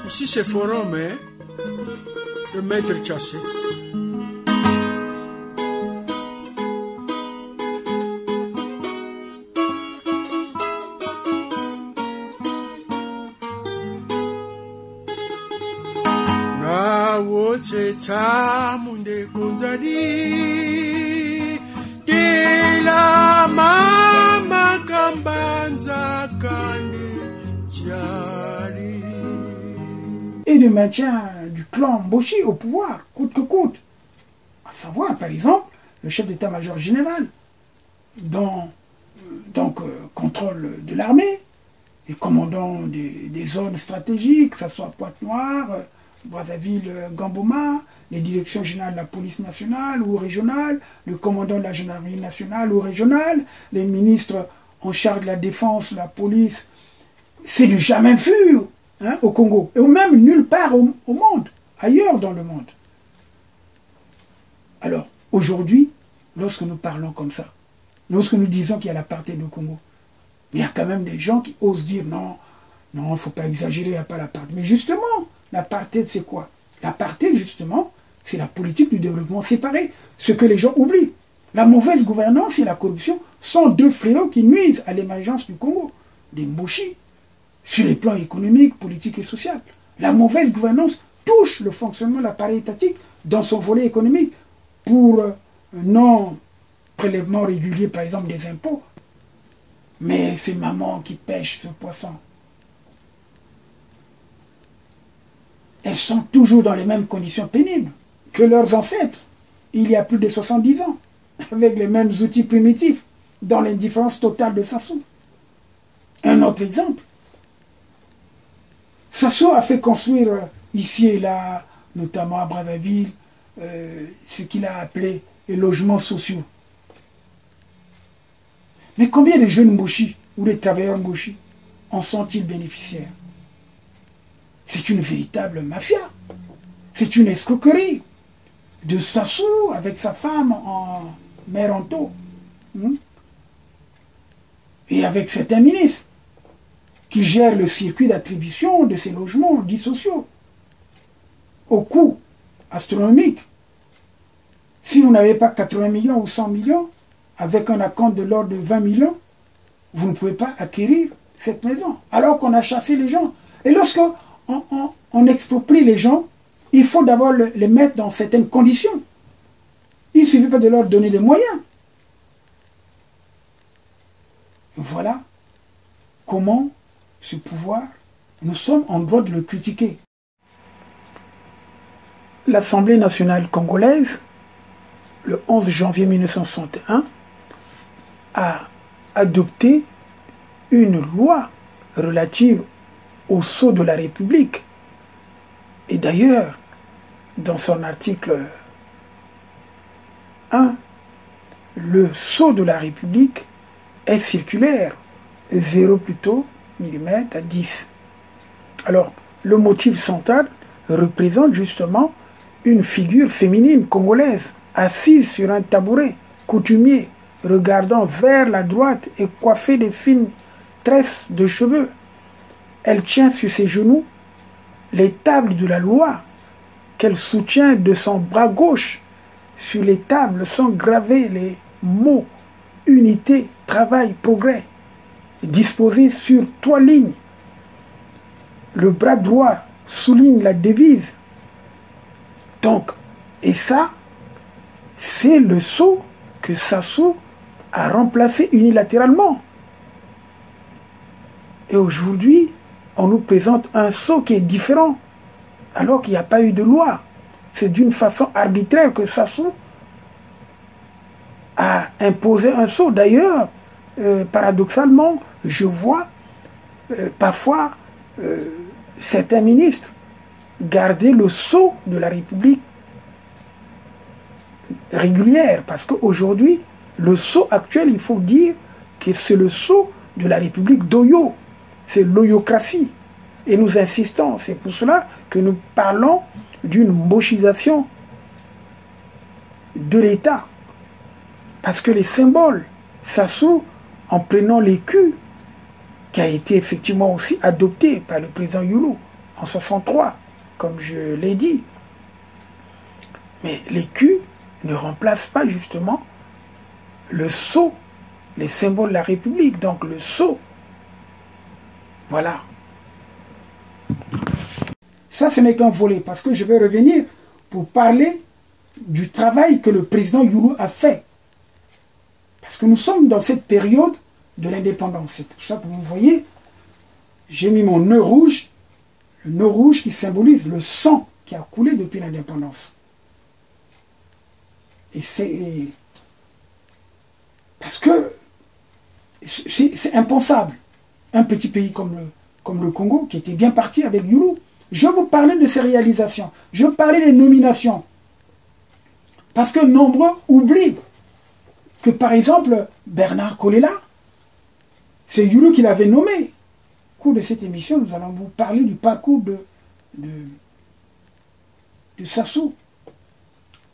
Ici c'est forum, hein? Le maître Tchassé. Na wote tamunde konzadi de la mama kambanza kandi tiali. Et le maintien du clan Mboshi au pouvoir, coûte que coûte. À savoir, par exemple, le chef d'état-major général, contrôle de l'armée, les commandants des zones stratégiques, que ce soit Pointe-Noire, Brazzaville, Gamboma, les directions générales de la police nationale ou régionale, le commandant de la gendarmerie nationale ou régionale, les ministres en charge de la défense, la police. C'est du jamais vu. Hein, au Congo, et même nulle part au monde, ailleurs dans le monde. Alors, aujourd'hui, lorsque nous parlons comme ça, lorsque nous disons qu'il y a l'apartheid au Congo, il y a quand même des gens qui osent dire non, il ne faut pas exagérer, il n'y a pas l'apartheid. Mais justement, l'apartheid, c'est quoi? L'apartheid, justement, c'est la politique du développement séparé, ce que les gens oublient. La mauvaise gouvernance et la corruption sont deux fléaux qui nuisent à l'émergence du Congo, des Mboshi, sur les plans économiques, politiques et sociaux. La mauvaise gouvernance touche le fonctionnement de l'appareil étatique dans son volet économique pour non-prélèvement régulier, par exemple, des impôts. Mais c'est maman qui pêche ce poisson. Elles sont toujours dans les mêmes conditions pénibles que leurs ancêtres, il y a plus de 70 ans, avec les mêmes outils primitifs, dans l'indifférence totale de Sassou. Un autre exemple. Sassou a fait construire ici et là, notamment à Brazzaville, ce qu'il a appelé les logements sociaux. Mais combien de jeunes Mboshi ou de travailleurs Mboshi en sont-ils bénéficiaires? C'est une véritable mafia. C'est une escroquerie de Sassou avec sa femme en Méranto. Et avec certains ministres qui gèrent le circuit d'attribution de ces logements dits sociaux, au coût astronomique. Si vous n'avez pas 80 millions ou 100 millions, avec un acompte de l'ordre de 20 millions, vous ne pouvez pas acquérir cette maison, alors qu'on a chassé les gens. Et lorsque on exproprie les gens, il faut d'abord les mettre dans certaines conditions. Il ne suffit pas de leur donner les moyens. Voilà comment ce pouvoir, nous sommes en droit de le critiquer. L'Assemblée nationale congolaise, le 11 janvier 1961, a adopté une loi relative au sceau de la République. Et d'ailleurs, dans son article 1, le sceau de la République est circulaire, 0 plutôt millimètres à 10. Alors, le motif central représente justement une figure féminine congolaise, assise sur un tabouret coutumier, regardant vers la droite et coiffée de fines tresses de cheveux. Elle tient sur ses genoux les tables de la loi qu'elle soutient de son bras gauche. Sur les tables sont gravés les mots « unité, travail, progrès » disposés sur 3 lignes. Le bras droit souligne la devise. Donc, et ça, c'est le sceau que Sassou a remplacé unilatéralement. Et aujourd'hui, on nous présente un sceau qui est différent, alors qu'il n'y a pas eu de loi. C'est d'une façon arbitraire que Sassou a imposé un sceau. D'ailleurs, paradoxalement, je vois parfois certains ministres garder le sceau de la République régulière, parce qu'aujourd'hui, le sceau actuel, il faut dire que c'est le sceau de la République d'Oyo. C'est l'oyocratie. Et nous insistons, c'est pour cela que nous parlons d'une mboshisation de l'État. Parce que les symboles, Sassou, en prenant l'écu, qui a été effectivement aussi adopté par le président Youlou en 63, comme je l'ai dit. Mais l'écu ne remplace pas justement le sceau, les symboles de la République, donc le sceau. Voilà. Ça, ce n'est qu'un volet, parce que je vais revenir pour parler du travail que le président Youlou a fait. Parce que nous sommes dans cette période de l'indépendance. C'est pour ça que vous voyez, j'ai mis mon nœud rouge, le nœud rouge qui symbolise le sang qui a coulé depuis l'indépendance. Et c'est... Parce que c'est impensable. Un petit pays comme le Congo, qui était bien parti avec Youlou. Je vous parlais de ses réalisations. Je parlais des nominations. Parce que nombreux oublient que, par exemple, Bernard Kolela, c'est Youlou qui l'avait nommé. Au cours de cette émission, nous allons vous parler du parcours de Sassou.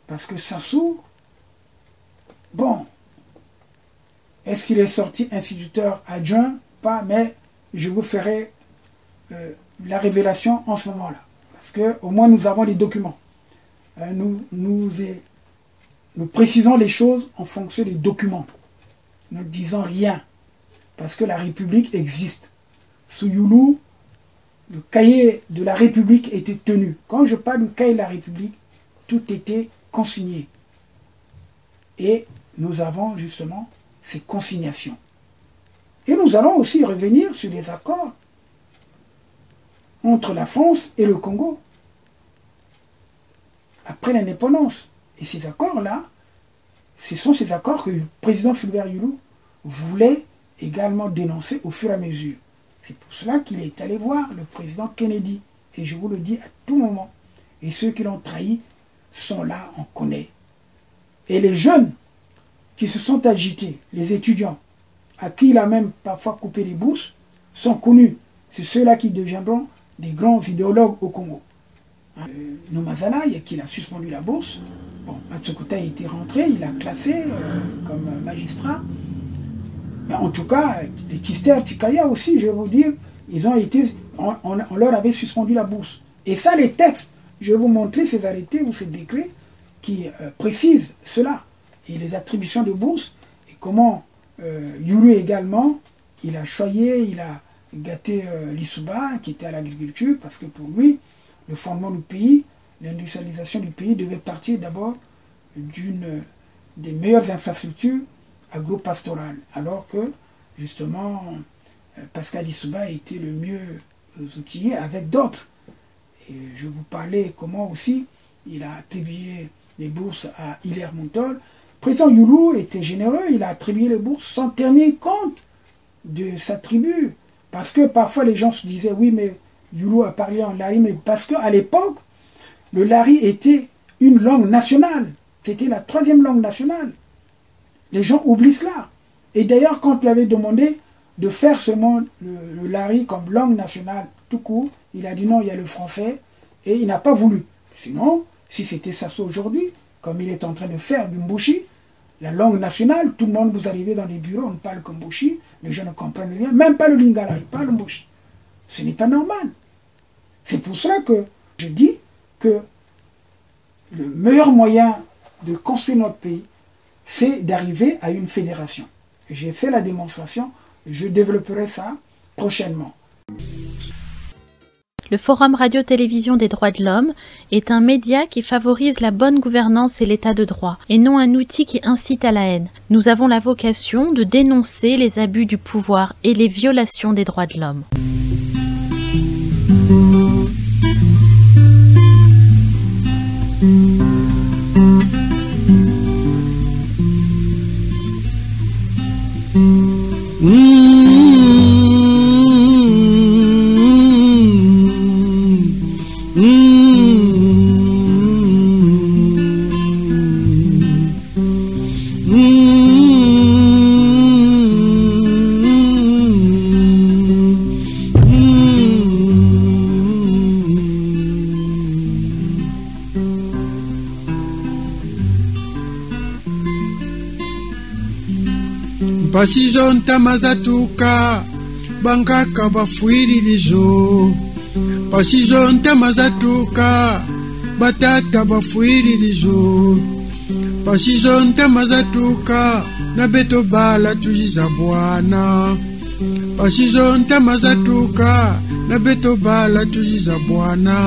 Parce que Sassou, bon, est-ce qu'il est sorti instituteur adjoint? Pas, mais je vous ferai la révélation en ce moment-là. Parce qu'au moins nous avons les documents. Nous précisons les choses en fonction des documents. Nous ne disons rien. Parce que la République existe. Sous Youlou, le cahier de la République était tenu. Quand je parle du cahier de la République, tout était consigné. Et nous avons justement ces consignations. Et nous allons aussi revenir sur les accords entre la France et le Congo après l'indépendance. Et ces accords-là, ce sont ces accords que le président Fulbert Youlou voulait également dénoncer au fur et à mesure. C'est pour cela qu'il est allé voir le président Kennedy. Et je vous le dis à tout moment. Et ceux qui l'ont trahi sont là, on connaît. Et les jeunes qui se sont agités, les étudiants, à qui il a même parfois coupé les bourses, sont connus. C'est ceux-là qui deviendront des grands idéologues au Congo. Nomazala, qui a suspendu la bourse. Bon, Matsukuta était rentré, il a classé comme magistrat. Mais en tout cas, les Tister, Tikaya aussi, je vais vous dire, ils ont été, on leur avait suspendu la bourse. Et ça, les textes, je vais vous montrer ces arrêtés ou ces décrets qui précisent cela. Et les attributions de bourse, et comment Youlou également, il a choyé, il a gâté l'Issouba, qui était à l'agriculture, parce que pour lui, le fondement du pays, l'industrialisation du pays devait partir d'abord des meilleures infrastructures agro-pastorales, alors que, justement, Pascal Issouba était le mieux outillé avec d'autres. Et je vous parlais comment aussi il a attribué les bourses à Hilaire Montol. Le président Youlou était généreux, il a attribué les bourses sans tenir compte de sa tribu. Parce que parfois les gens se disaient, oui, mais Youlou a parlé en lari, mais parce qu'à l'époque, le lari était une langue nationale. C'était la 3e langue nationale. Les gens oublient cela. Et d'ailleurs, quand il avait demandé de faire seulement le lari comme langue nationale tout court, il a dit non, il y a le français, et il n'a pas voulu. Sinon, si c'était Sassou aujourd'hui, comme il est en train de faire du Mbushi, la langue nationale, tout le monde, vous arrivez dans les bureaux, on parle comme Mbushi, les gens ne comprennent rien, même pas le Lingala, ils parlent Mbushi. Ce n'est pas normal. C'est pour cela que je dis que le meilleur moyen de construire notre pays, c'est d'arriver à une fédération. J'ai fait la démonstration, je développerai ça prochainement. Le Forum Radio-Télévision des droits de l'homme est un média qui favorise la bonne gouvernance et l'état de droit, et non un outil qui incite à la haine. Nous avons la vocation de dénoncer les abus du pouvoir et les violations des droits de l'homme. pasizo ntama zatuka bankaka bafuiririzo pasizo ntama zatuka batata bafuiririzo pasizo ntama zatuka na beto bala tujiza bwana pasizo ntama zatuka na beto bala tujiza bwana.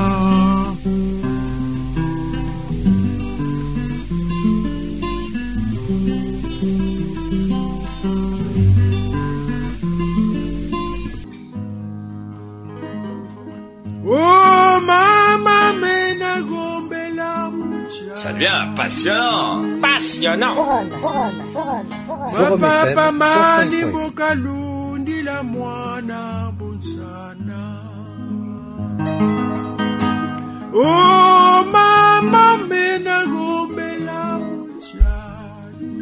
Ça devient passionnant. Passionnant. Forum FM 105.8. Bokalundi la mwana bonsana. Oh mama mena gombela mchani.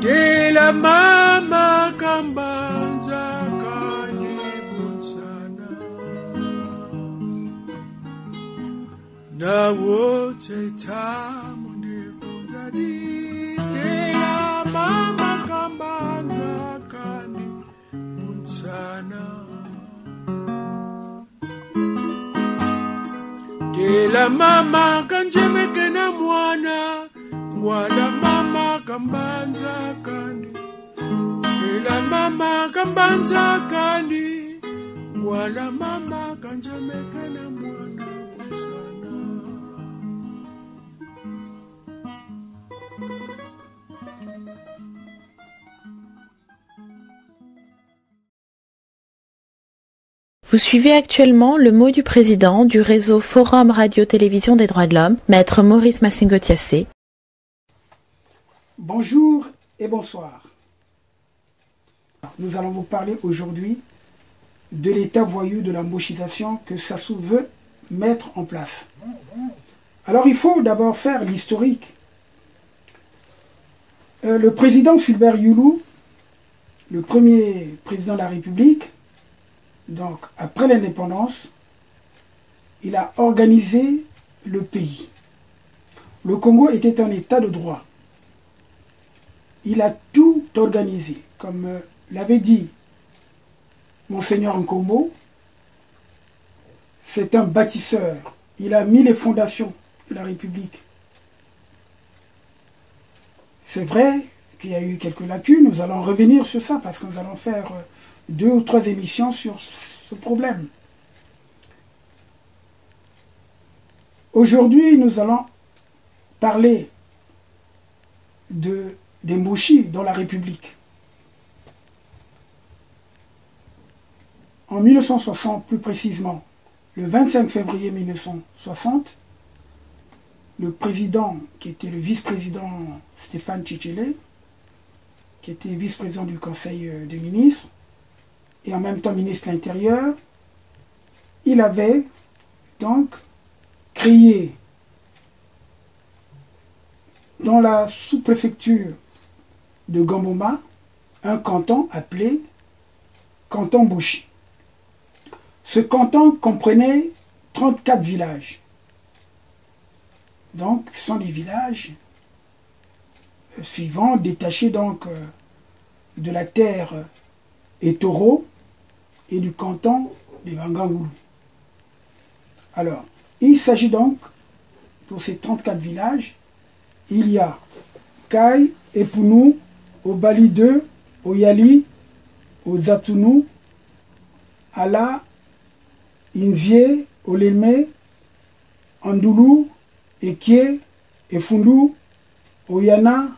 De la mama kambanza kani bonsana. Na wote tamu ne bonsani. De la mama kambanza kani bonsana. Kela mama kanjemeke na mwana ngwala mama kambanza kandi. Kela mama kambanza kandi ngwala mama kanjemeke na mwana kusana. Vous suivez actuellement le mot du président du réseau Forum Radio-Télévision des droits de l'homme, Maître Maurice Massingo-Thiassé. Bonjour et bonsoir. Nous allons vous parler aujourd'hui de l'état voyou de la mochisation que Sassou veut mettre en place. Alors il faut d'abord faire l'historique. Le président Fulbert Youlou, le premier président de la République, donc après l'indépendance, il a organisé le pays. Le Congo était un état de droit. Il a tout organisé, comme l'avait dit Monseigneur Nkombo. C'est un bâtisseur. Il a mis les fondations de la République. C'est vrai qu'il y a eu quelques lacunes. Nous allons revenir sur ça parce que nous allons faire 2 ou 3 émissions sur ce problème. Aujourd'hui, nous allons parler des mochis dans la République. En 1960, plus précisément, le 25 février 1960, le président, qui était le vice-président Stéphane Tchétchelé, qui était vice-président du Conseil des ministres, et en même temps ministre de l'Intérieur, il avait donc créé dans la sous-préfecture de Gamboma un canton appelé canton Bouchi. Ce canton comprenait 34 villages. Donc, ce sont des villages suivants, détachés donc de la terre Etoro et du canton de Bangangoulou. Alors, il s'agit donc, pour ces 34 villages, il y a Kai, Epounou, Obali 2, Oyali, Ozatounou, Ala, Inzie, Oleme, Andoulou, Ekie, Efundu, Oyana,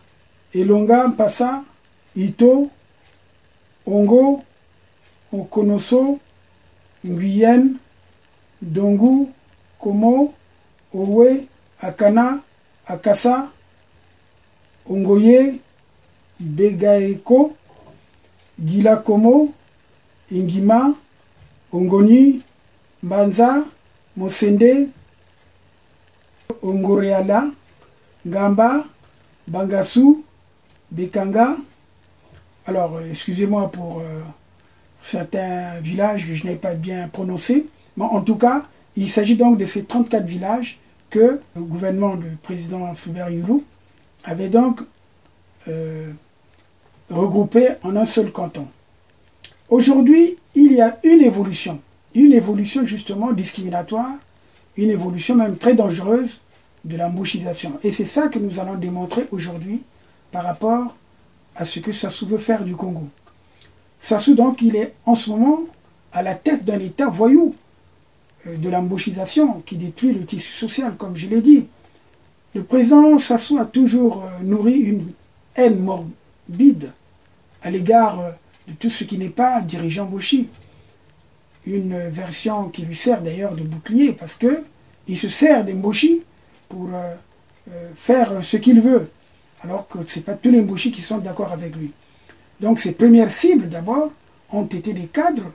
Elonga, Mpassa, Ito, Ongo, Okonoso, Nguyen, Dongu, Komo, Owe, Akana, Akasa, Ongoye, Begaeko, Gilakomo, Ingima, Ongoni, Mbanza, Mosende, Ongoreala, Gamba, Bangassou, Bekanga. Alors, excusez-moi pour certains villages que je n'ai pas bien prononcés, mais en tout cas, il s'agit donc de ces 34 villages que le gouvernement du président Fulbert Youlou avait donc regroupés en un seul canton. Aujourd'hui, il y a une évolution justement discriminatoire, une évolution même très dangereuse de la mbouchisation. Et c'est ça que nous allons démontrer aujourd'hui par rapport à ce que Sassou veut faire du Congo. Sassou, donc, il est en ce moment à la tête d'un État voyou de la mbouchisation qui détruit le tissu social, comme je l'ai dit. Le président Sassou a toujours nourri une haine morbide à l'égard de tout ce qui n'est pas dirigeant Mboshi. Une version qui lui sert d'ailleurs de bouclier, parce qu'il se sert des Mboshi pour faire ce qu'il veut, alors que ce n'est pas tous les Mboshi qui sont d'accord avec lui. Donc ses premières cibles d'abord ont été les cadres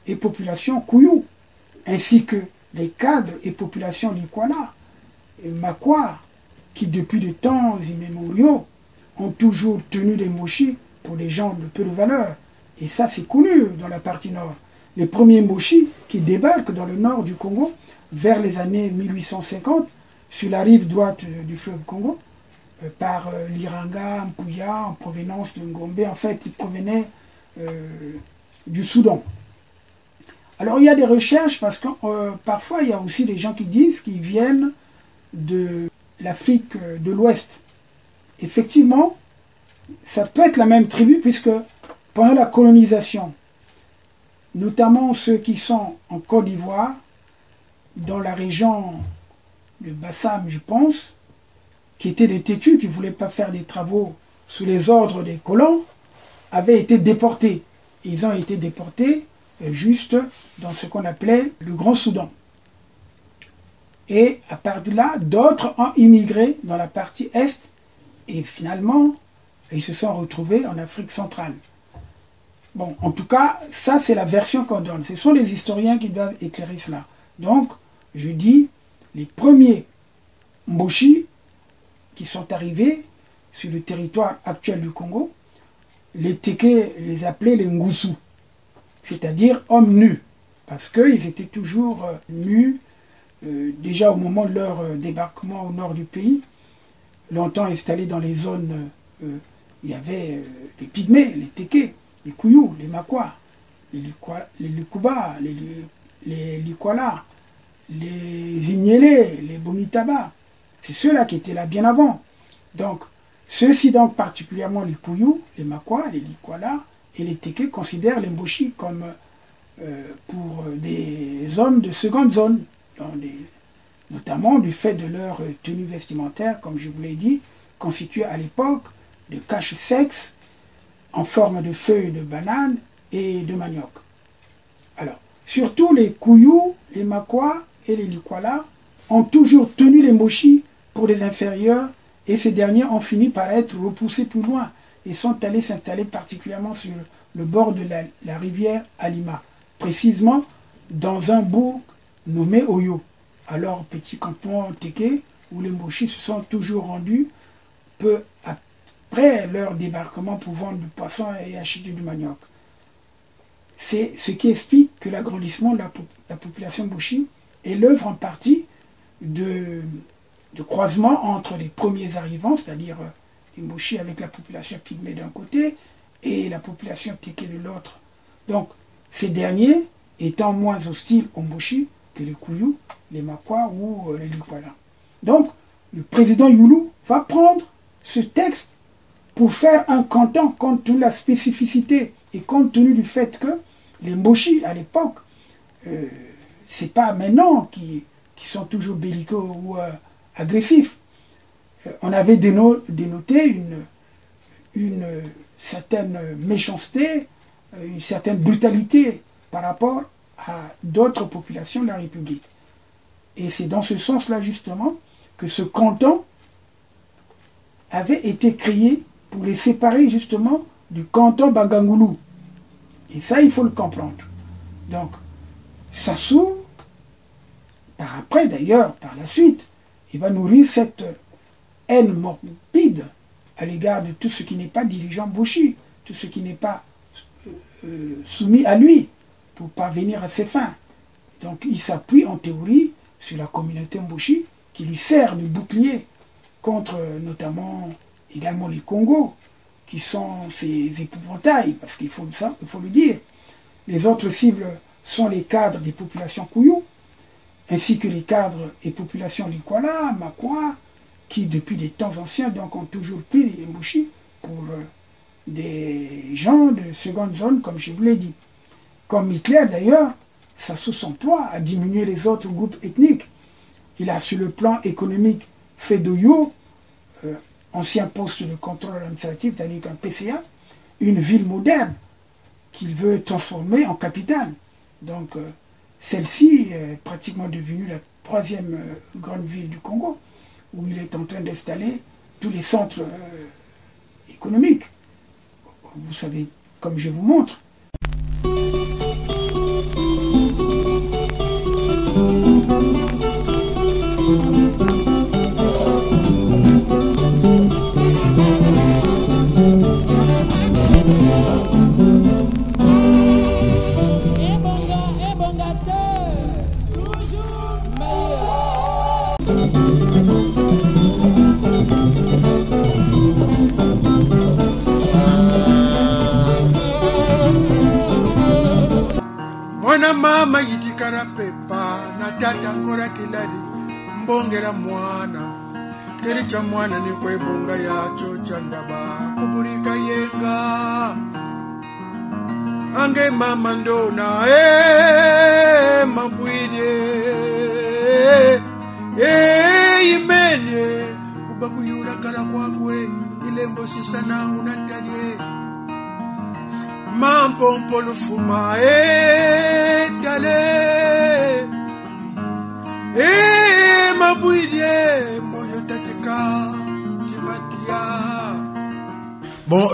et populations Kouyou, ainsi que les cadres et populations Likwala et Makwa, qui depuis de temps immémoriaux ont toujours tenu les Mboshi pour des gens de peu de valeur. Et ça c'est connu dans la partie nord. Les premiers Mboshi qui débarquent dans le nord du Congo vers les années 1850 sur la rive droite du fleuve Congo, par l'Iranga, Mpouya, en provenance de Ngombe. En fait, ils provenaient du Soudan. Alors, il y a des recherches, parce que parfois, il y a aussi des gens qui disent qu'ils viennent de l'Afrique de l'Ouest. Effectivement, ça peut être la même tribu, puisque pendant la colonisation, notamment ceux qui sont en Côte d'Ivoire, dans la région de Bassam, je pense, qui étaient des têtus, qui ne voulaient pas faire des travaux sous les ordres des colons, avaient été déportés. Ils ont été déportés juste dans ce qu'on appelait le Grand Soudan. Et à partir de là, d'autres ont immigré dans la partie Est, et finalement, ils se sont retrouvés en Afrique centrale. Bon, en tout cas, ça c'est la version qu'on donne. Ce sont les historiens qui doivent éclairer cela. Donc, je dis, les premiers Mboshi qui sont arrivés sur le territoire actuel du Congo, les Téké les appelaient les Ngoussou, c'est-à-dire hommes nus, parce qu'ils étaient toujours nus, déjà au moment de leur débarquement au nord du pays, longtemps installés dans les zones, il y avait les Pygmées, les Téké, les Kouyou, les Makwa, les Likuba, les Likwala, les Ignélé, les Bomitaba. C'est ceux-là qui étaient là bien avant. Donc, ceux-ci, donc particulièrement les Kouyou, les Makwa, les Likwala et les Téké, considèrent les Mboshi comme pour des hommes de seconde zone, notamment du fait de leur tenue vestimentaire, comme je vous l'ai dit, constituée à l'époque de cache-sexe en forme de feuilles de banane et de manioc. Alors, surtout les Kouyou, les Makwa et les Likwala ont toujours tenu les Mboshi pour les inférieurs, et ces derniers ont fini par être repoussés plus loin et sont allés s'installer particulièrement sur le bord de la rivière Alima, précisément dans un bourg nommé Oyo, alors petit canton Téké, où les Mboshi se sont toujours rendus peu après leur débarquement pour vendre du poisson et acheter du manioc. C'est ce qui explique que l'agrandissement de la population Mboshi est l'œuvre en partie de croisement entre les premiers arrivants, c'est-à-dire les Mboshi avec la population pygmée d'un côté et la population Téké de l'autre. Donc, ces derniers étant moins hostiles aux Mboshi que les Kouyou, les Makwa ou les Likwala. Donc, le président Youlou va prendre ce texte pour faire un canton compte tenu de la spécificité et compte tenu du fait que les Mboshi, à l'époque, c'est pas maintenant qui sont toujours belliqueux ou agressifs. On avait dénoté une certaine méchanceté, une certaine brutalité par rapport à d'autres populations de la République. Et c'est dans ce sens-là, justement, que ce canton avait été créé pour les séparer, justement, du canton Bagangoulou. Et ça, il faut le comprendre. Donc, Sassou, par après d'ailleurs, par la suite, il va nourrir cette haine morbide à l'égard de tout ce qui n'est pas dirigeant Mboshi, tout ce qui n'est pas soumis à lui pour parvenir à ses fins. Donc il s'appuie en théorie sur la communauté Mboshi qui lui sert de bouclier contre notamment également les Congos, qui sont ces épouvantails, parce qu'il faut le dire. Les autres cibles sont les cadres des populations Kouyou, ainsi que les cadres et populations Likwala, Makwa, qui depuis des temps anciens donc, ont toujours pris les Mbushi pour des gens de seconde zone, comme je vous l'ai dit. Comme Hitler d'ailleurs, ça sous-emploie à diminuer les autres groupes ethniques. Il a sur le plan économique fait d'Oyo, ancien poste de contrôle administratif, c'est-à-dire qu'un PCA, une ville moderne qu'il veut transformer en capitale. Donc celle-ci est pratiquement devenue la troisième grande ville du Congo, où il est en train d'installer tous les centres économiques. Vous savez, comme je vous montre. Mwana mama yitikara pepa na tata ngora kilari mbongera mwana keri cha mwana ni kwa ibonga yacho chandaba kuburika yenga ange mama ndona mabwide imene kubakuyula kala kwakwe ilembo sisanangu natadye Mampompo lufuma tale mabouidie moyo tateka timatia. Bon,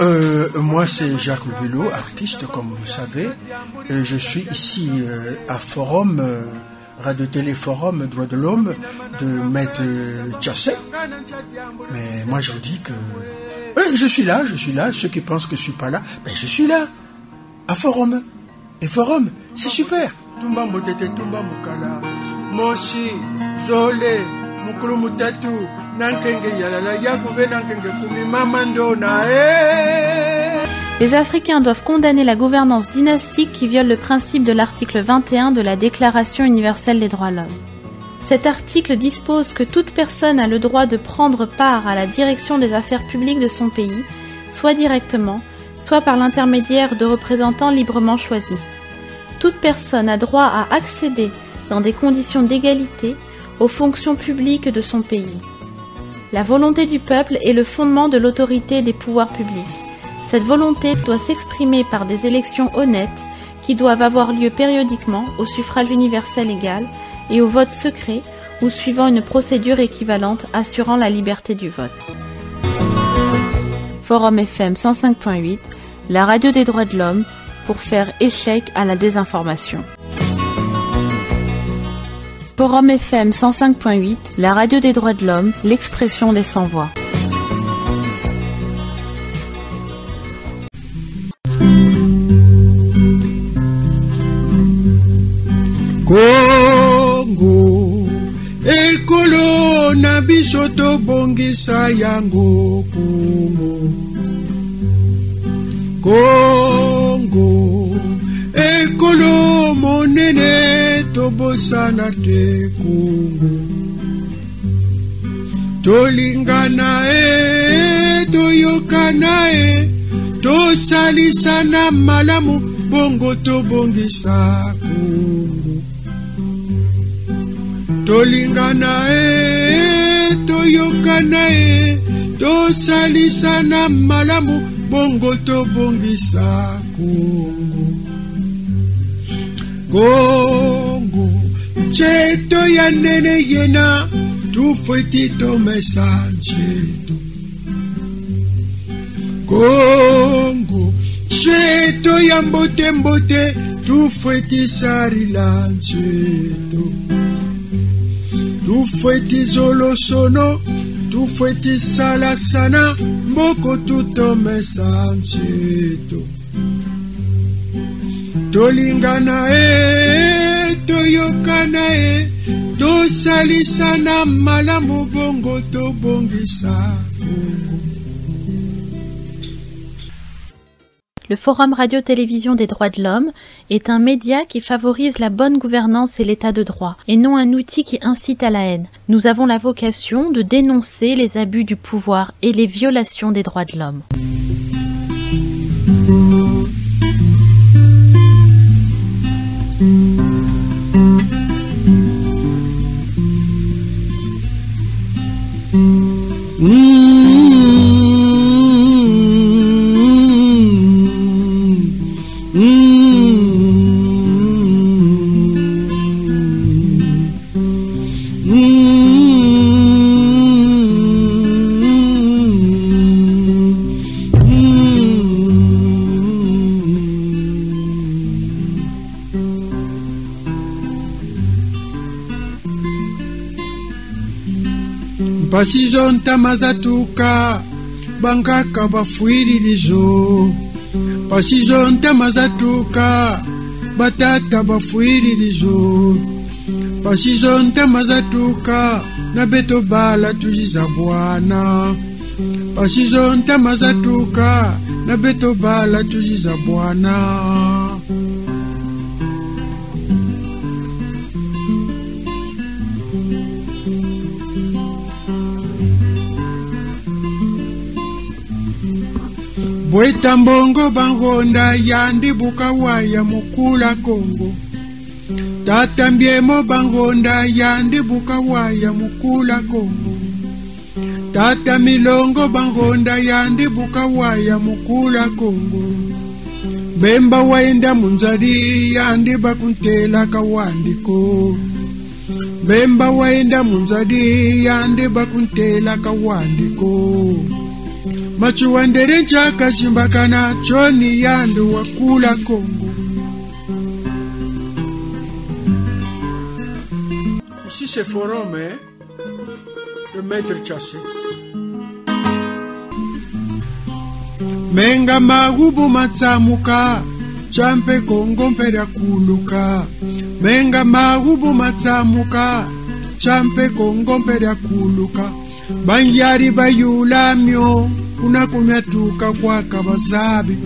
moi c'est Jacques Lubilo, artiste comme vous savez. Je suis ici à Forum, Radio-Télé Forum Droits de l'Homme de Maître Tchassé. Mais moi je vous dis que je suis là. Ceux qui pensent que je suis pas là, ben je suis là. À Forum. Et Forum, c'est super. Tumba motete, tumba mukala. Moshi, Zole, mukulu mutatu, nankenge yalala, yakouve nankenge kumi, mamandona, Les Africains doivent condamner la gouvernance dynastique qui viole le principe de l'article 21 de la Déclaration universelle des droits de l'homme. Cet article dispose que toute personne a le droit de prendre part à la direction des affaires publiques de son pays, soit directement, soit par l'intermédiaire de représentants librement choisis. Toute personne a droit à accéder, dans des conditions d'égalité, aux fonctions publiques de son pays. La volonté du peuple est le fondement de l'autorité des pouvoirs publics. Cette volonté doit s'exprimer par des élections honnêtes qui doivent avoir lieu périodiquement au suffrage universel égal et au vote secret ou suivant une procédure équivalente assurant la liberté du vote. Forum FM 105.8, la radio des droits de l'homme, pour faire échec à la désinformation. Forum FM 105.8, la radio des droits de l'homme, l'expression des sans-voix. Congo, ekolo na biso tobongisa yango Congo. Congo, ekolo monene tobosana te Congo. Tolingana toyokana tosalisana malamu bongo tobongisa Congo. Tolingana toyokana tosalisana malamu bongo tobongisa Congo. Congo, cheto ya nene yena tufweti tomesa cheto. Congo, cheto ya mbote mbote tufweti sarila cheto. Tufweti zolo sono, tufweti salasana, mboko tutomesa cheto. Tolingana toyokana tosalisana malamu bongo tobongisa Congo. Le Forum Radio-Télévision des droits de l'homme est un média qui favorise la bonne gouvernance et l'état de droit, et non un outil qui incite à la haine. Nous avons la vocation de dénoncer les abus du pouvoir et les violations des droits de l'homme. Pasizonta mazatuka bangaka bafuiririzo. Pasizonta mazatuka batata bafuiririzo. Pasizonta mazatuka na beto bala tujiza bwana. Pasizonta mazatuka na beto bala tujiza bwana. Bweta mbongo bangonda yandi bukawaya mukula Kongo. Tata mbiemo bangonda yandi bukawaya mukula Kongo. Tata milongo bangonda yandi bukawaya mukula Kongo. Bemba waenda munzari yandi bakuntela kawandiko. Bemba waenda munzari yandi bakuntela kawandiko. Machuandere nchaka shimbakana choni yandu wakula Kongo. Ici c'est Forum, hein? Le maître Chassé. Menga magubu matsamuka champe Kongo mpera kuluka. Menga magubu matsamuka champe Kongo mpera kuluka. Banyari bayulamyo kuna kumyatuka kwa kabasabi.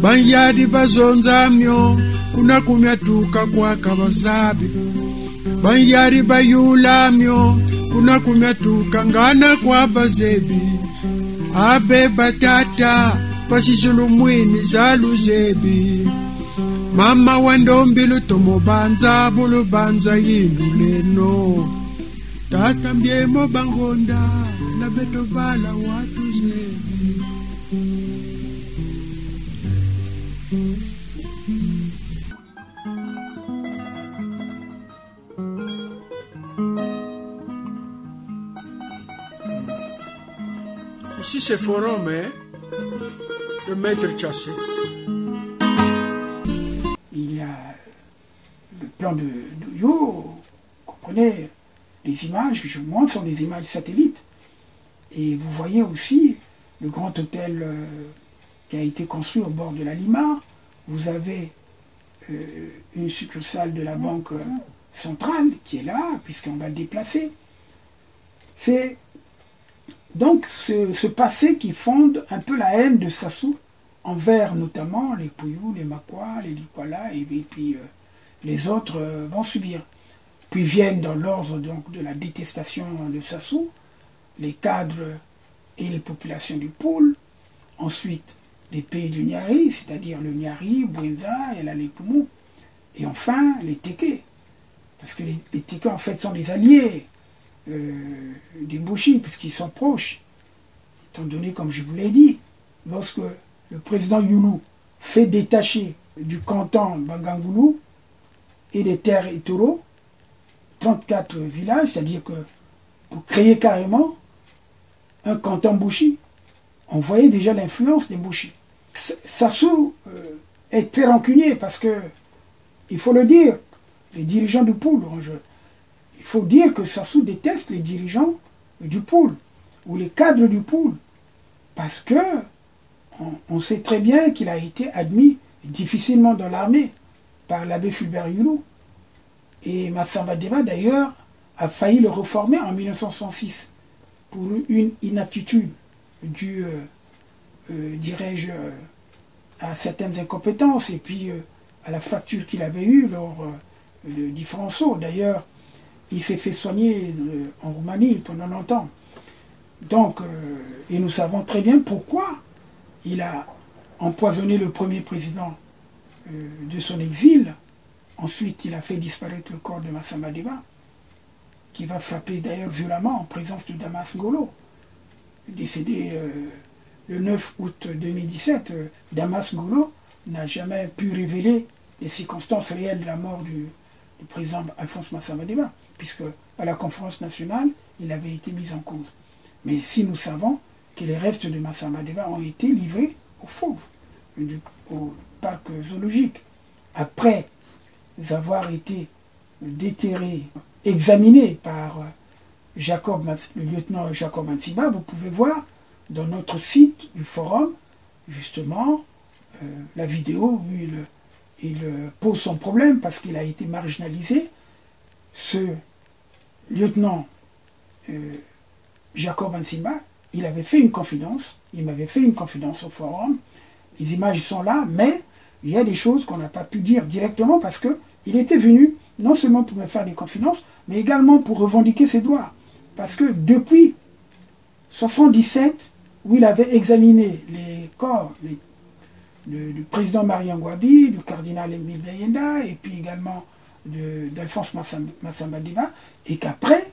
Banyari bazonzamyo kuna kumyatuka kwa kabasabi. Banyari bayulamyo kuna kumyatuka ngana kwa bazebi. Abe batata pasishulu mwini zaluzebi. Mama wandombi lutomo banza bulu banza yindu leno. Tata mbiemo bangonda na beto bala watu zebi. Ici c'est Forum, hein? Le maître Chassé. Il y a le plan de Yo, vous comprenez, les images que je vous montre sont des images satellites. Et vous voyez aussi le grand hôtel qui a été construit au bord de la Lima. Vous avez une succursale de la banque centrale qui est là, puisqu'on va le déplacer. C'est donc ce passé qui fonde un peu la haine de Sassou envers notamment les Pouyou, les Makwa, les Likwala, et puis les autres vont subir. Puis viennent dans l'ordre donc de la détestation de Sassou, les cadres et les populations du Poul, ensuite les pays du Nyari, c'est-à-dire le Nyari, Bouenza et la Lekumu, et enfin les Téké, parce que les Téké en fait sont les alliés des Mbushi, puisqu'ils sont proches, étant donné, comme je vous l'ai dit, lorsque le président Youlou fait détacher du canton Bangangoulou et des terres Itoro, 34 villages, c'est-à-dire que pour créer carrément un canton Mbushi, on voyait déjà l'influence des Mbushi. Sassou est très rancunier parce que, il faut le dire, les dirigeants du Poul, il faut dire que Sassou déteste les dirigeants du Poul ou les cadres du Poul parce que on sait très bien qu'il a été admis difficilement dans l'armée par l'abbé Fulbert Youlou. Et Massamba Deba, d'ailleurs, a failli le reformer en 1966 pour une inaptitude due, dirais-je, à certaines incompétences et puis à la fracture qu'il avait eue lors de différents sauts. D'ailleurs, il s'est fait soigner en Roumanie pendant longtemps. Donc, et nous savons très bien pourquoi il a empoisonné le premier président de son exil. Ensuite, il a fait disparaître le corps de Massamba Deba, qui va frapper d'ailleurs violemment en présence de Damas Ngolo, décédé le 9 août 2017. Damas Ngolo n'a jamais pu révéler les circonstances réelles de la mort du président Alphonse Massamba Deba, puisque à la conférence nationale, il avait été mis en cause. Mais si nous savons que les restes de Massamba Deba ont été livrés aux fauves, au parc zoologique, après avoir été déterrés, examinés par le lieutenant Jacob Mansiba, vous pouvez voir dans notre site du forum, justement, la vidéo où il pose son problème parce qu'il a été marginalisé. Ce lieutenant Jacob Mansiba, il avait fait une confidence, il m'avait fait une confidence au forum, les images sont là, mais il y a des choses qu'on n'a pas pu dire directement parce qu'il était venu non seulement pour me faire des confidences, mais également pour revendiquer ses droits. Parce que depuis 1977, où il avait examiné les corps du président Marian Ngouabi, du cardinal Émile Bayenda, et puis également d'Alphonse Massamba Deba, et qu'après,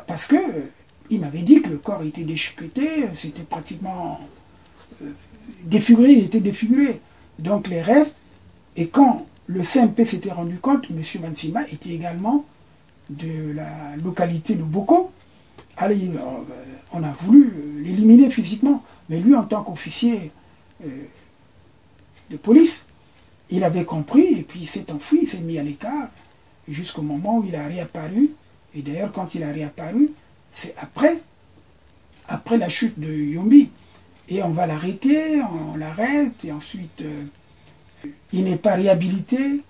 parce qu'il m'avait dit que le corps était déchiqueté, c'était pratiquement défiguré, il était défiguré. Donc les restes, et quand le CMP s'était rendu compte, M. Mansiba était également de la localité de Boko. Allez, on a voulu l'éliminer physiquement, mais lui, en tant qu'officier de police, il avait compris, et puis il s'est enfui, il s'est mis à l'écart, jusqu'au moment où il a réapparu. Et d'ailleurs, quand il a réapparu, c'est après la chute de Yombi. Et on va l'arrêter, on l'arrête, et ensuite, il n'est pas réhabilité.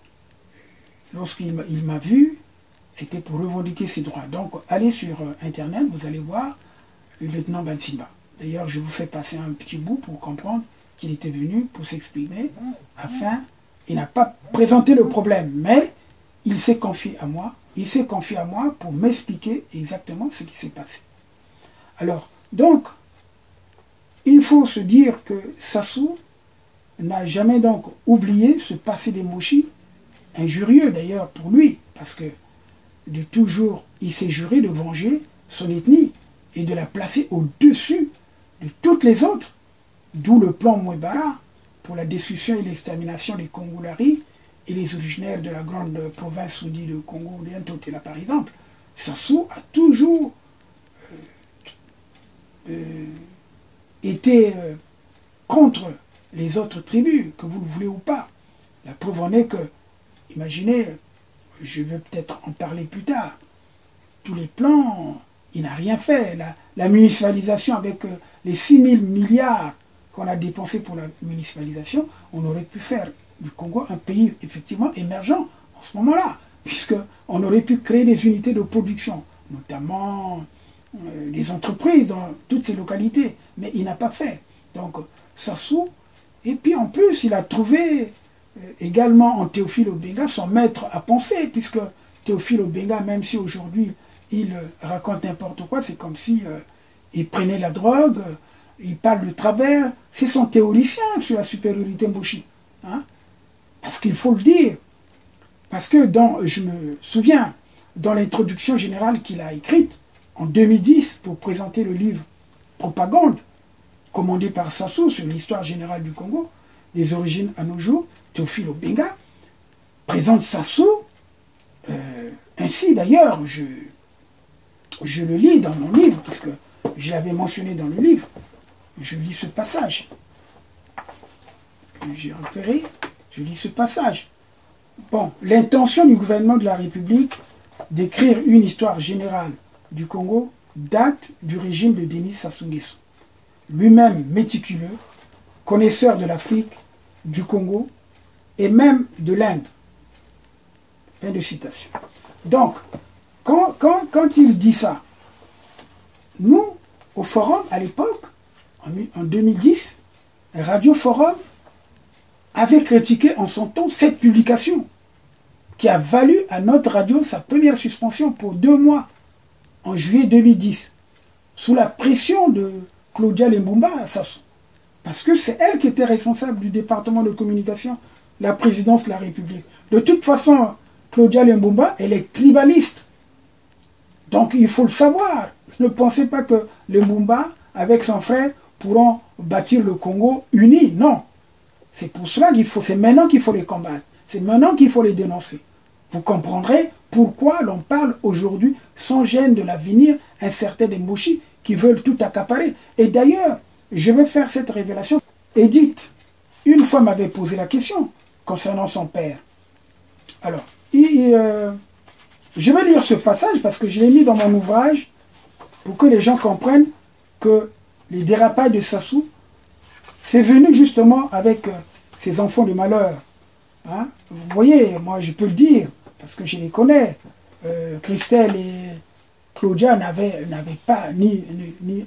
Lorsqu'il m'a vu, c'était pour revendiquer ses droits. Donc, allez sur Internet, vous allez voir le lieutenant Mansiba. D'ailleurs, je vous fais passer un petit bout pour comprendre qu'il était venu pour s'exprimer, il n'a pas présenté le problème, mais il s'est confié à moi. Il s'est confié à moi pour m'expliquer exactement ce qui s'est passé. Alors, donc, il faut se dire que Sassou n'a jamais donc oublié ce passé des Moshi, injurieux d'ailleurs pour lui, parce que de toujours, il s'est juré de venger son ethnie et de la placer au-dessus de toutes les autres, d'où le plan Mouebara pour la destruction et l'extermination des Congolari et les originaires de la grande province soudie de Congo, de Ntotela par exemple. Sassou a toujours été contre les autres tribus, que vous le voulez ou pas. La preuve en est que, imaginez, je vais peut-être en parler plus tard, tous les plans, il n'a rien fait. La municipalisation avec les 6 000 milliards qu'on a dépensés pour la municipalisation, on aurait pu faire du Congo un pays effectivement émergent en ce moment-là, puisqu'on aurait pu créer des unités de production, notamment des entreprises dans toutes ces localités, mais il n'a pas fait. Donc Sassou, et puis en plus il a trouvé également en Théophile Obenga son maître à penser, puisque Théophile Obenga, même si aujourd'hui il raconte n'importe quoi, c'est comme si il prenait la drogue, il parle de travers, c'est son théoricien sur la supériorité Mboshi. Hein? Parce qu'il faut le dire. Parce que je me souviens, dans l'introduction générale qu'il a écrite, en 2010, pour présenter le livre Propagande, commandé par Sassou sur l'histoire générale du Congo, des origines à nos jours, Théophile Obenga présente Sassou, ainsi d'ailleurs, je le lis dans mon livre, parce que je l'avais mentionné dans le livre, je lis ce passage. J'ai repéré, je lis ce passage. Bon, l'intention du gouvernement de la République d'écrire une histoire générale du Congo date du régime de Denis Sassou Nguesso. Lui-même méticuleux, connaisseur de l'Afrique, du Congo et même de l'Inde. Fin de citation. Donc, quand il dit ça, nous, au forum, à l'époque, en 2010, Radio Forum avait critiqué en son temps cette publication qui a valu à notre radio sa première suspension pour 2 mois en juillet 2010, sous la pression de Claudia Lembumba à Sassou. Parce que c'est elle qui était responsable du département de communication, la présidence de la République. De toute façon, Claudia Lembumba, elle est tribaliste. Donc il faut le savoir. Ne pensez pas que Lembumba, avec son frère, pourront bâtir le Congo uni. Non. C'est pour cela c'est maintenant qu'il faut les combattre. C'est maintenant qu'il faut les dénoncer. Vous comprendrez pourquoi l'on parle aujourd'hui sans gêne de l'avenir incertain des Mouchis qui veulent tout accaparer. Et d'ailleurs, je vais faire cette révélation. Edith, une fois m'avait posé la question concernant son père. Alors, je vais lire ce passage parce que je l'ai mis dans mon ouvrage pour que les gens comprennent que les dérapages de Sassou, c'est venu justement avec ces enfants de malheur. Hein? Vous voyez, moi je peux le dire, parce que je les connais. Christelle et Claudia n'avaient pas ni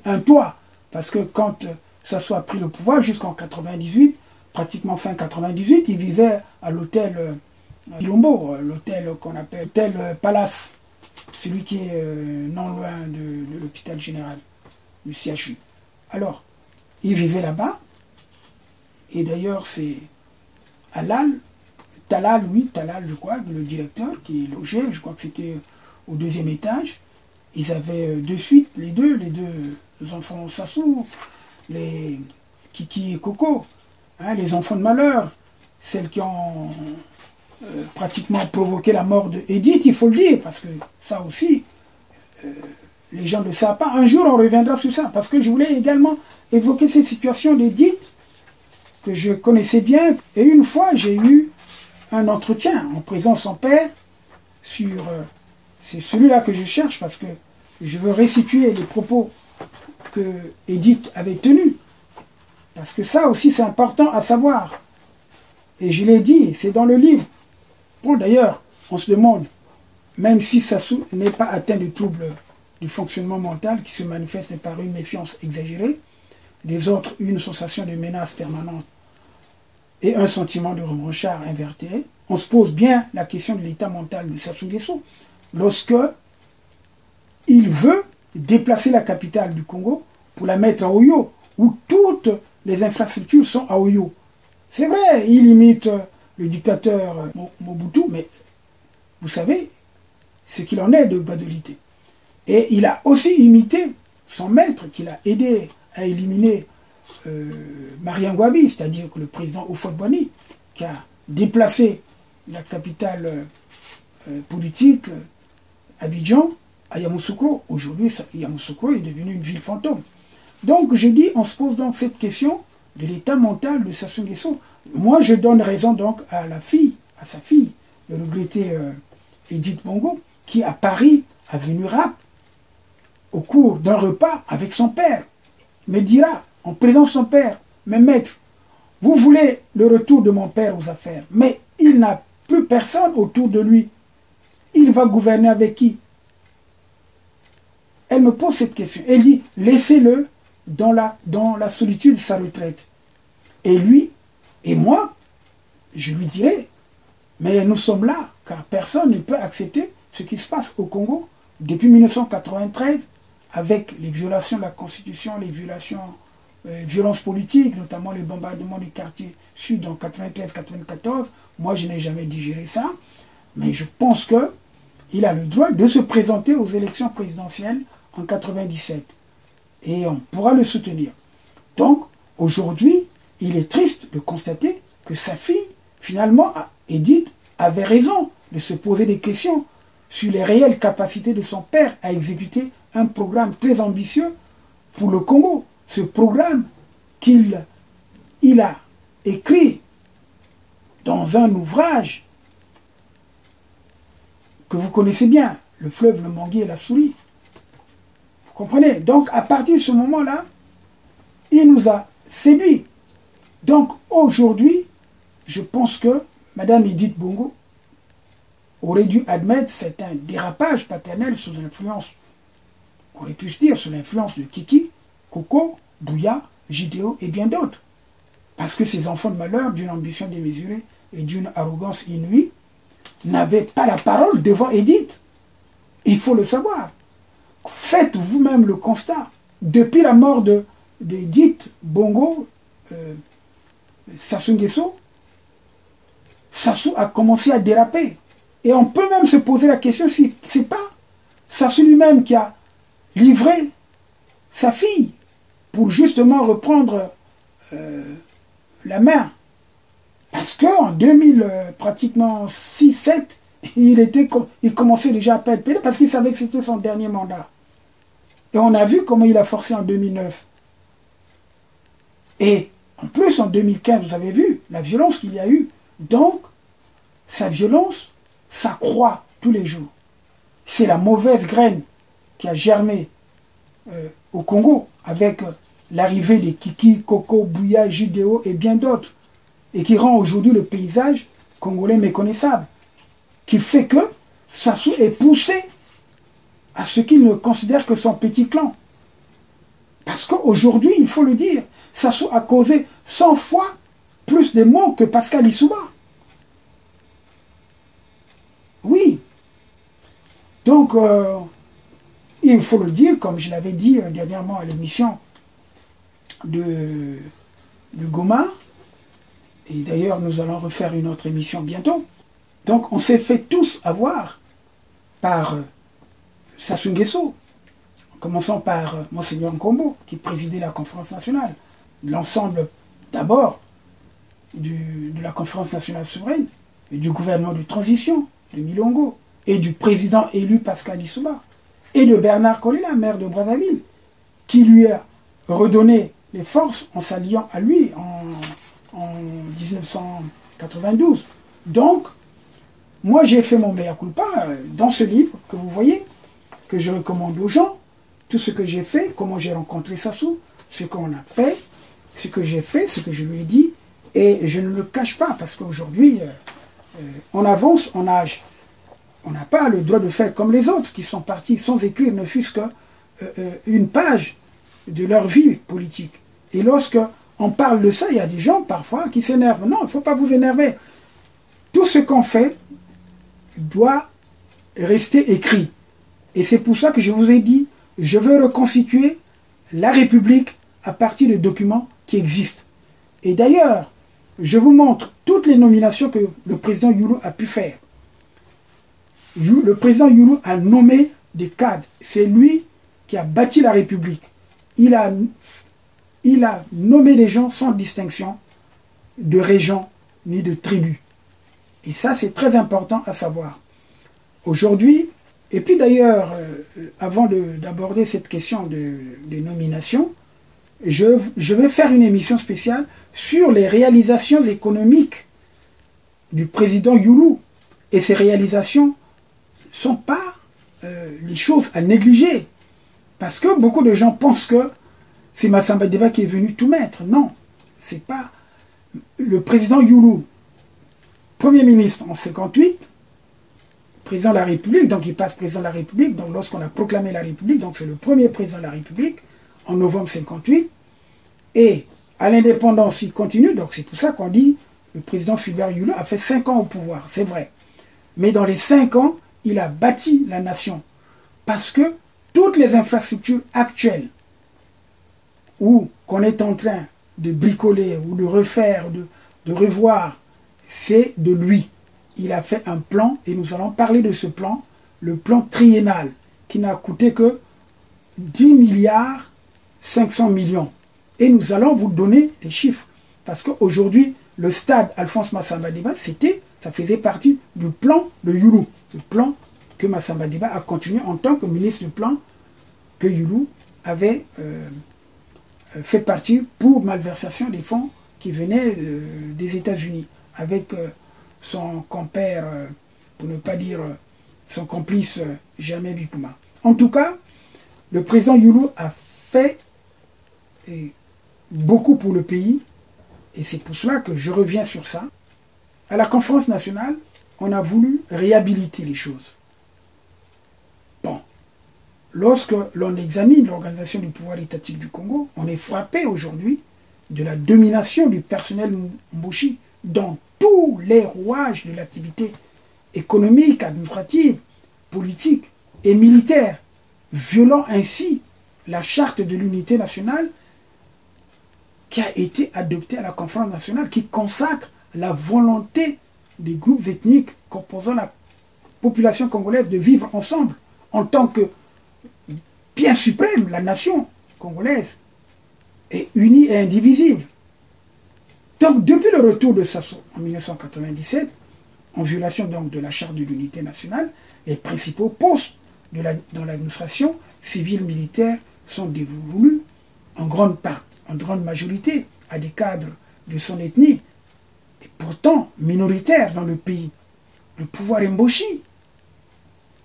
un toit. Parce que quand Sassou a pris le pouvoir jusqu'en 98, pratiquement fin 98, ils vivaient à l'hôtel Quilombo, l'hôtel qu'on appelle l'hôtel Palace, celui qui est non loin de l'hôpital général, du CHU. Alors, ils vivaient là-bas, et d'ailleurs c'est Talal, je crois, le directeur qui logeait, je crois que c'était au 2e étage. Ils avaient de suite, les deux enfants Sassou, les Kiki et Coco, hein, les enfants de malheur, celles qui ont pratiquement provoqué la mort de Edith, il faut le dire, parce que ça aussi, les gens ne le savent pas. Un jour, on reviendra sur ça, parce que je voulais également évoquer cette situation d'Edith, que je connaissais bien. Et une fois, j'ai eu un entretien en présence de son père sur... c'est celui-là que je cherche, parce que je veux restituer les propos que Edith avait tenus. Parce que ça aussi, c'est important à savoir. Et je l'ai dit, c'est dans le livre. Bon, d'ailleurs, on se demande, même si Sassou n'est pas atteint de troubles du fonctionnement mental qui se manifeste par une méfiance exagérée, des autres une sensation de menace permanente et un sentiment de revanchard inverté, on se pose bien la question de l'état mental de Sassou Nguesso lorsque il veut déplacer la capitale du Congo pour la mettre à Oyo, où toutes les infrastructures sont à Oyo. C'est vrai, il imite le dictateur Mobutu, mais vous savez ce qu'il en est de Badolité. Et il a aussi imité son maître qui l'a aidé à éliminer Marien Ngouabi, c'est-à-dire que le président Houphouët-Boigny, qui a déplacé la capitale politique, Abidjan, à Yamoussoukro. Aujourd'hui, Yamoussoukro est devenu une ville fantôme. Donc, je dis, on se pose donc cette question de l'état mental de Sassou Nguesso. Moi, je donne raison donc à sa fille, le regretté Edith Bongo, qui à Paris a venu rap au cours d'un repas avec son père, me dira, en présence de son père, mais maître, vous voulez le retour de mon père aux affaires, mais il n'a plus personne autour de lui. Il va gouverner avec qui? Elle me pose cette question. Elle dit, laissez-le dans la solitude de sa retraite. Et lui, et moi, je lui dirai, mais nous sommes là, car personne ne peut accepter ce qui se passe au Congo depuis 1993, avec les violations de la Constitution, les violences politiques, notamment les bombardements des quartiers sud en 93-94. Moi, je n'ai jamais digéré ça, mais je pense qu'il a le droit de se présenter aux élections présidentielles en 97. Et on pourra le soutenir. Donc, aujourd'hui, il est triste de constater que sa fille, finalement, Edith, avait raison de se poser des questions sur les réelles capacités de son père à exécuter un programme très ambitieux pour le Congo. Ce programme qu'il a écrit dans un ouvrage que vous connaissez bien, Le fleuve, le manguier et la souris. Vous comprenez? Donc, à partir de ce moment-là, il nous a séduits. Donc, aujourd'hui, je pense que Mme Edith Bongo aurait dû admettre c'est un dérapage paternel sous l'influence, on aurait pu se dire, sous l'influence de Kiki, Coco, Bouya, Jidéo et bien d'autres. Parce que ces enfants de malheur, d'une ambition démesurée et d'une arrogance inouïe, n'avaient pas la parole devant Edith. Il faut le savoir. Faites vous-même le constat. Depuis la mort d'Edith Bongo, Sassou Nguesso, Sassou a commencé à déraper. Et on peut même se poser la question si ce n'est pas Sassou lui-même qui a livré sa fille pour justement reprendre la main. Parce qu'en 2000, pratiquement 6-7, il commençait déjà à perdre parce qu'il savait que c'était son dernier mandat. Et on a vu comment il a forcé en 2009. Et en plus, en 2015, vous avez vu la violence qu'il y a eu. Donc, sa violence s'accroît tous les jours. C'est la mauvaise graine qui a germé au Congo avec l'arrivée des Kiki, Coco, Bouya, Judéo et bien d'autres. Et qui rend aujourd'hui le paysage congolais méconnaissable. Qui fait que Sassou est poussé à ce qu'il ne considère que son petit clan. Parce qu'aujourd'hui, il faut le dire, Sassou a causé 100 fois plus de mots que Pascal Lissouba. Oui. Donc, il faut le dire, comme je l'avais dit dernièrement à l'émission de Goma, et d'ailleurs nous allons refaire une autre émission bientôt. Donc on s'est fait tous avoir par Sassou Nguesso, en commençant par Monseigneur Nkombo, qui présidait la conférence nationale, l'ensemble d'abord de la conférence nationale souveraine, et du gouvernement de transition de Milongo, et du président élu Pascal Lissouba, et de Bernard Kolela, maire de Brazzaville, qui lui a redonné les forces en s'alliant à lui en 1992. Donc, moi j'ai fait mon mea culpa dans ce livre que vous voyez, que je recommande aux gens, tout ce que j'ai fait, comment j'ai rencontré Sassou, ce qu'on a fait, ce que j'ai fait, ce que je lui ai dit, et je ne le cache pas, parce qu'aujourd'hui, on avance en âge. On n'a pas le droit de faire comme les autres qui sont partis sans écrire ne fût-ce qu'une page de leur vie politique. Et lorsque on parle de ça, il y a des gens parfois qui s'énervent. Non, il ne faut pas vous énerver. Tout ce qu'on fait doit rester écrit. Et c'est pour ça que je vous ai dit, je veux reconstituer la République à partir de documents qui existent. Et d'ailleurs, je vous montre toutes les nominations que le président Youlou a pu faire. Le président Youlou a nommé des cadres. C'est lui qui a bâti la République. Il a nommé des gens sans distinction de région ni de tribu. Et ça, c'est très important à savoir. Aujourd'hui, et puis d'ailleurs, avant d'aborder cette question des nominations, je vais faire une émission spéciale sur les réalisations économiques du président Youlou. Et ces réalisations ne sont pas les choses à négliger. Parce que beaucoup de gens pensent que c'est Massamba Deba qui est venu tout mettre. Non, c'est pas le président Youlou, Premier ministre en 58, président de la République, donc il passe président de la République, donc lorsqu'on a proclamé la République, donc c'est le premier président de la République, en novembre 58, et à l'indépendance, il continue, donc c'est pour ça qu'on dit le président Fulbert Youlou a fait 5 ans au pouvoir, c'est vrai. Mais dans les 5 ans, il a bâti la nation, parce que toutes les infrastructures actuelles, ou qu'on est en train de bricoler, ou de refaire, de revoir, c'est de lui. Il a fait un plan, et nous allons parler de ce plan, le plan triennal, qui n'a coûté que 10 milliards 500 millions. Et nous allons vous donner les chiffres. Parce qu'aujourd'hui, le stade Alphonse Massamba Deba, ça faisait partie du plan de Youlou. Le plan que Massamba Deba a continué en tant que ministre du plan que Youlou avait fait partie pour malversation des fonds qui venaient des États-Unis, avec son compère, pour ne pas dire son complice, Jamais Bikouma. En tout cas, le président Youlou a fait beaucoup pour le pays, et c'est pour cela que je reviens sur ça. À la conférence nationale, on a voulu réhabiliter les choses. Bon, lorsque l'on examine l'organisation du pouvoir étatique du Congo, on est frappé aujourd'hui de la domination du personnel Mboshi dans tous les rouages de l'activité économique, administrative, politique et militaire, violant ainsi la charte de l'unité nationale qui a été adoptée à la conférence nationale, qui consacre la volonté des groupes ethniques composant la population congolaise de vivre ensemble en tant que bien suprême, la nation congolaise est unie et indivisible. Donc, depuis le retour de Sassou en 1997, en violation donc de la charte de l'unité nationale, les principaux postes dans l'administration civile militaire sont dévolus en grande majorité à des cadres de son ethnie, et pourtant minoritaires dans le pays. Le pouvoir Mboshi,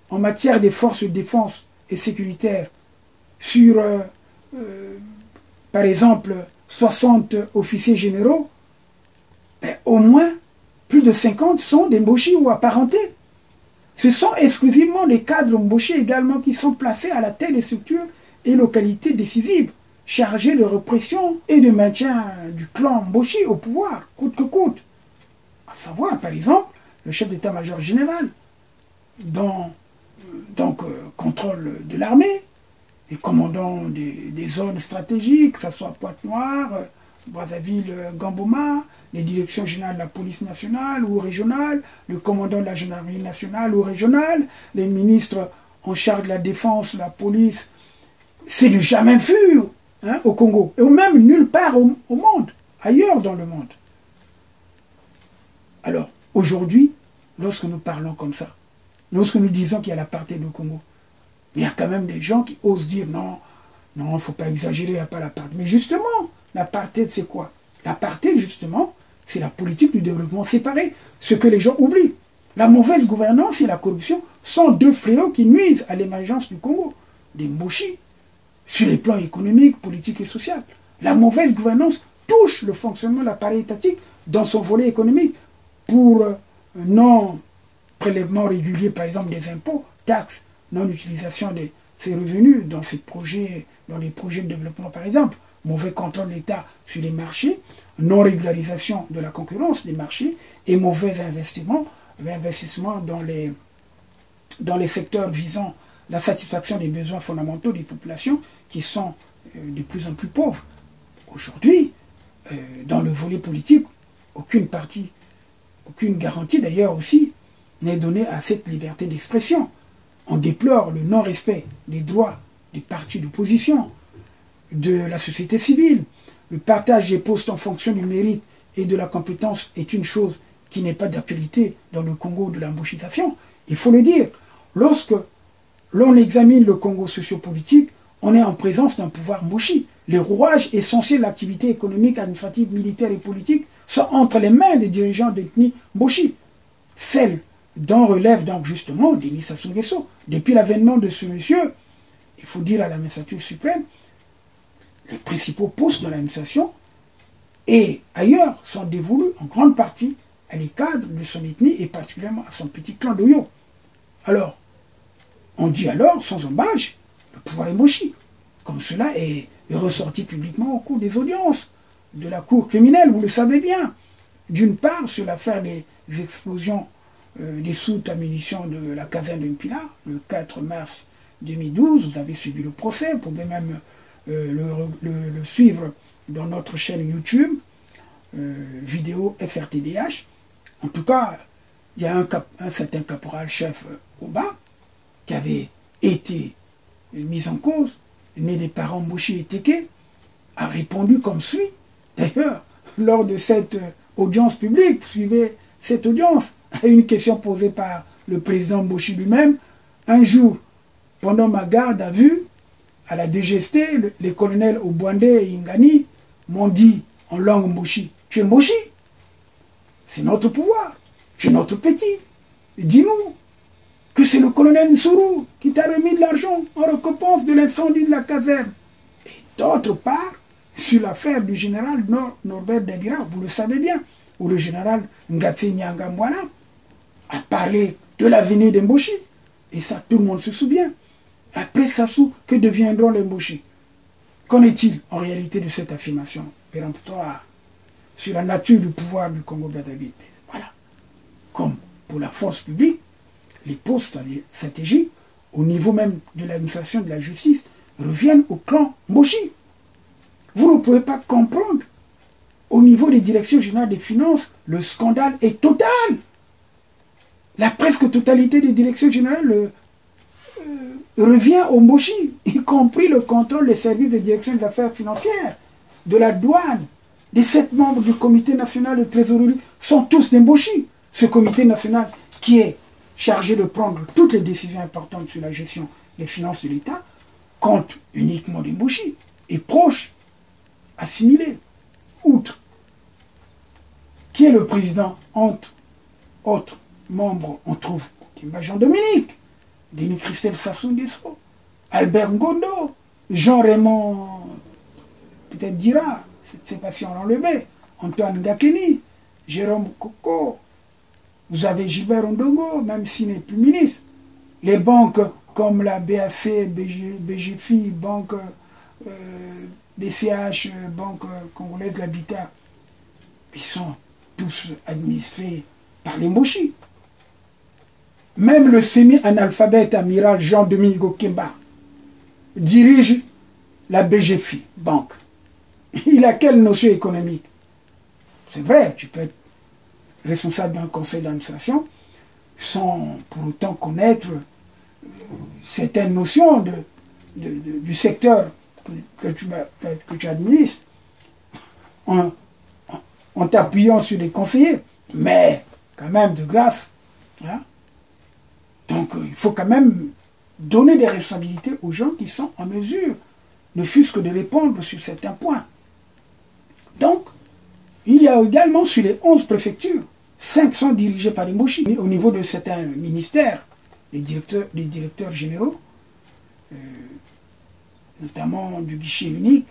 en matière des forces de défense et sécuritaire, sur, par exemple, 60 officiers généraux, au moins plus de 50 sont des Mboshi ou apparentés. Ce sont exclusivement les cadres Mboshi également qui sont placés à la tête des structures et localités décisives, chargées de répression et de maintien du clan Mboshi au pouvoir, coûte que coûte. À savoir, par exemple, le chef d'état-major général, contrôle de l'armée, les commandants des zones stratégiques, que ce soit Pointe-Noire, Brazzaville, Gamboma, les directions générales de la police nationale ou régionale, le commandant de la gendarmerie nationale ou régionale, les ministres en charge de la défense, la police. C'est du jamais vu au Congo, et même nulle part au monde, ailleurs dans le monde. Alors, aujourd'hui, lorsque nous parlons comme ça, lorsque nous disons qu'il y a l'apartheid au Congo, il y a quand même des gens qui osent dire non, il ne faut pas exagérer, il n'y a pas l'apartheid. Mais justement, l'apartheid, c'est quoi? L'apartheid, justement, c'est la politique du développement séparé, ce que les gens oublient. La mauvaise gouvernance et la corruption sont deux fléaux qui nuisent à l'émergence du Congo, des Mboshi, sur les plans économiques, politiques et social. La mauvaise gouvernance touche le fonctionnement de l'appareil étatique dans son volet économique pour non-prélèvement régulier, par exemple, des impôts, taxes, non-utilisation de ces revenus dans les projets de développement, par exemple, mauvais contrôle de l'État sur les marchés, non-régularisation de la concurrence des marchés et mauvais investissement dans les secteurs visant la satisfaction des besoins fondamentaux des populations qui sont de plus en plus pauvres. Aujourd'hui, dans le volet politique, aucune garantie d'ailleurs aussi n'est donnée à cette liberté d'expression. On déplore le non-respect des droits des partis d'opposition, de la société civile. Le partage des postes en fonction du mérite et de la compétence est une chose qui n'est pas d'actualité dans le Congo de la mboshisation. Il faut le dire, lorsque l'on examine le Congo sociopolitique, on est en présence d'un pouvoir mboshi. Les rouages essentiels de l'activité économique, administrative, militaire et politique sont entre les mains des dirigeants d'ethnie mboshi. Celle dont relève donc justement Denis Sassou Nguesso. Depuis l'avènement de ce monsieur, il faut dire à l'administrature suprême, les principaux postes de l'administration et ailleurs sont dévolus en grande partie à les cadres de son ethnie et particulièrement à son petit clan d'Oyo. Alors, on dit alors, sans embâche, le pouvoir est mboshi. Comme cela est ressorti publiquement au cours des audiences de la cour criminelle, vous le savez bien. D'une part, sur l'affaire des explosions des soutes à munitions de la caserne de Mpila, le 4 mars 2012, vous avez suivi le procès, vous pouvez même le suivre dans notre chaîne YouTube, vidéo FRTDH. En tout cas, il y a un certain caporal-chef Oba qui avait été mis en cause, né des parents Mboshi et Teke, a répondu comme suit. D'ailleurs, lors de cette audience publique, suivez cette audience, à une question posée par le président Mboshi lui-même, un jour, pendant ma garde à vue, à la DGST, les colonels Obwande et Ingani m'ont dit en langue Mboshi, « Tu es Mboshi, c'est notre pouvoir, tu es notre petit. Dis-nous que c'est le colonel Nsuru qui t'a remis de l'argent en récompense de l'incendie de la caserne. » Et d'autre part, sur l'affaire du général Norbert Dabira, vous le savez bien, où le général Ngatse Nyangambwana a parlé de l'avenir des Mboshi. Et ça, tout le monde se souvient. Après Sassou, que deviendront les Mboshi? Qu'en est-il en réalité de cette affirmation péremptoire sur la nature du pouvoir du Congo-Brazzaville? Voilà. Comme pour la force publique, les postes stratégiques, au niveau même de l'administration de la justice, reviennent au clan Mboshi. Vous ne pouvez pas comprendre. Au niveau des directions générales des finances, le scandale est total. La presque totalité des directions générales revient au Mboshi, y compris le contrôle des services de direction des affaires financières, de la douane, des 7 membres du comité national de trésorerie sont tous des Mboshi. Ce comité national qui est chargé de prendre toutes les décisions importantes sur la gestion des finances de l'État compte uniquement des Mboshi et proches, assimilés. Outre qui est le président, entre autres membres, on trouve Kimba Jean-Dominique, Denis Christelle Sassou Nguesso, Albert Ngondo, Jean-Raymond, peut-être Dira, je ne sais pas si on l'a enlevé, Antoine Ngakeni, Jérôme Koko, vous avez Gilbert Ondongo, même s'il n'est plus ministre. Les banques comme la BAC, BGFI, Banque BCH, Banque Congolaise de l'Habitat, ils sont tous administrés par les Mboshi. Même le semi-analphabète amiral Jean-Dominique Kimba dirige la BGFI, banque. Il a quelle notion économique? C'est vrai, tu peux être responsable d'un conseil d'administration sans pour autant connaître certaines notions du secteur que tu administres en t'appuyant sur des conseillers. Mais quand même de grâce. Hein? Donc il faut quand même donner des responsabilités aux gens qui sont en mesure, ne fût-ce que de répondre sur certains points. Donc, il y a également sur les 11 préfectures, 5 sont dirigés par les Mboshi. Au niveau de certains ministères, les directeurs généraux, notamment du guichet unique,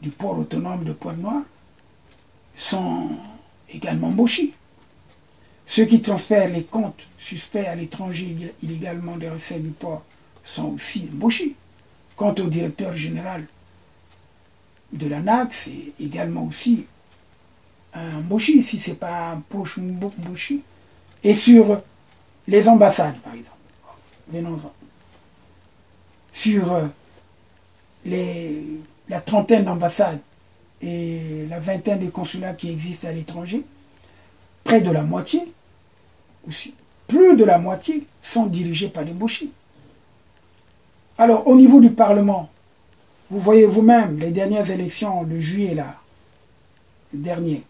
du port autonome de Pointe-Noire, sont également Mboshi. Ceux qui transfèrent les comptes suspects à l'étranger illégalement des recettes du port sont aussi Mboshi. Quant au directeur général de l'ANAC, c'est également aussi un Mboshi, si ce n'est pas un proche Mboshi. Et sur les ambassades, par exemple, venons-en. Sur la trentaine d'ambassades et la vingtaine de consulats qui existent à l'étranger, près de la moitié, aussi, plus de la moitié sont dirigés par des Mboshi. Alors, au niveau du Parlement, vous voyez vous-même les dernières élections de juillet, là, le dernier,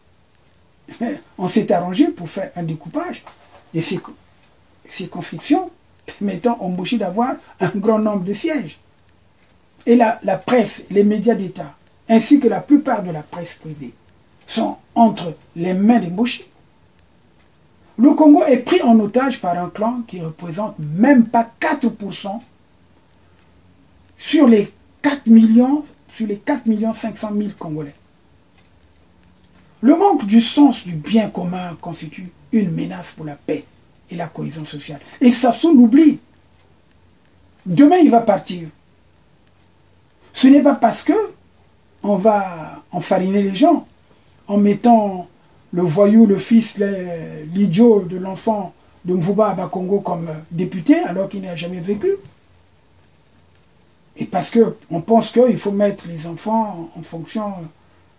on s'est arrangé pour faire un découpage des circonscriptions permettant aux Mboshi d'avoir un grand nombre de sièges. Et la presse, les médias d'État, ainsi que la plupart de la presse privée, sont entre les mains des Mboshi. Le Congo est pris en otage par un clan qui ne représente même pas 4% sur les 4 500 000 Congolais. Le manque du sens du bien commun constitue une menace pour la paix et la cohésion sociale. Et Sassou l'oublie. Demain, il va partir. Ce n'est pas parce que on va enfariner les gens en mettant le voyou, le fils, l'idiot de l'enfant de Mvuba à Bakongo comme député alors qu'il n'a jamais vécu. Et parce qu'on pense qu'il faut mettre les enfants en fonction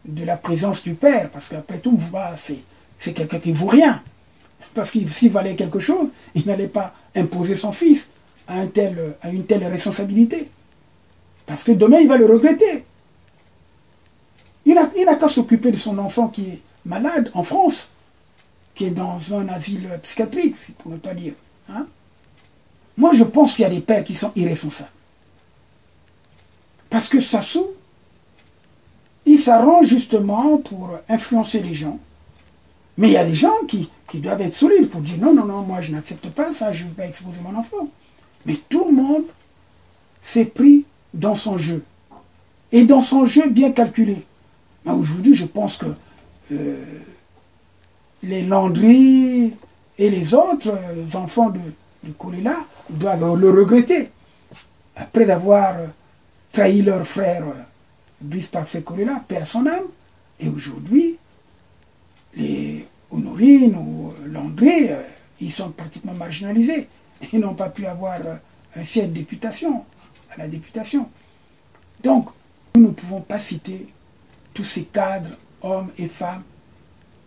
de la présence du père. Parce qu'après tout, Mvuba, c'est quelqu'un qui ne vaut rien. Parce que s'il valait quelque chose, il n'allait pas imposer son fils à une telle responsabilité. Parce que demain, il va le regretter. Il n'a qu'à s'occuper de son enfant qui est malade en France, qui est dans un asile psychiatrique, si on ne peut pas dire. Hein? Moi, je pense qu'il y a des pères qui sont irresponsables. Parce que Sassou, il s'arrange justement pour influencer les gens. Mais il y a des gens qui doivent être solides pour dire non, non, non, moi je n'accepte pas ça, je ne veux pas exposer mon enfant. Mais tout le monde s'est pris dans son jeu. Et dans son jeu bien calculé. Mais aujourd'hui, je pense que les Landry et les autres enfants de Kolela doivent le regretter. Après avoir trahi leur frère Brice Parfait Kolela, paix à son âme. Et aujourd'hui, les Honorine ou Landré, ils sont pratiquement marginalisés. Ils n'ont pas pu avoir un siège de députation, à la députation. Donc, nous ne pouvons pas citer tous ces cadres, hommes et femmes,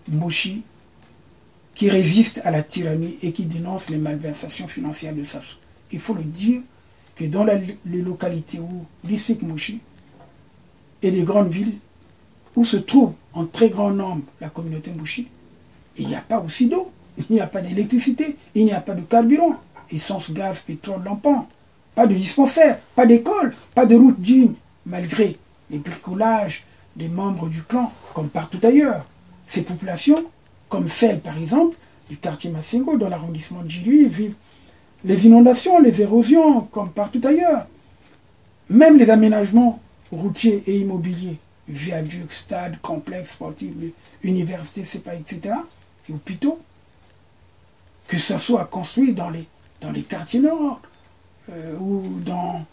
Mboshi, qui résistent à la tyrannie et qui dénoncent les malversations financières de Sassou. Il faut le dire que dans les localités où l'ISIC Mboshi et les grandes villes où se trouve en très grand nombre la communauté Mboshi, il n'y a pas aussi d'eau, il n'y a pas d'électricité, il n'y a pas de carburant, essence, gaz, pétrole, lampant, pas de dispensaire, pas d'école, pas de route digne, malgré les bricolages des membres du clan, comme partout ailleurs. Ces populations, comme celle par exemple du quartier Massengo, dans l'arrondissement de Djilui, vivent les inondations, les érosions, comme partout ailleurs. Même les aménagements routiers et immobiliers, viaducs, stades, complexes sportifs, universités, etc., et hôpitaux, que ce soit construit dans les quartiers nord ou dans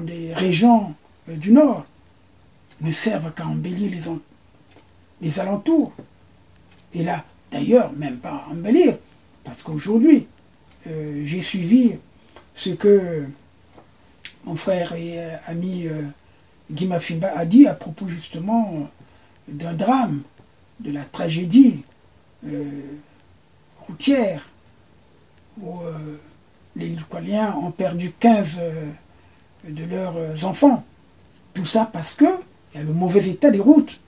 des régions du nord, ne servent qu'à embellir les alentours. Et là, d'ailleurs, même pas embellir, parce qu'aujourd'hui, j'ai suivi ce que mon frère et ami Guy Mafimba a dit à propos justement d'un drame, de la tragédie routière, où les Likoiliens ont perdu 15 de leurs enfants. Tout ça parce qu'il y a le mauvais état des routes.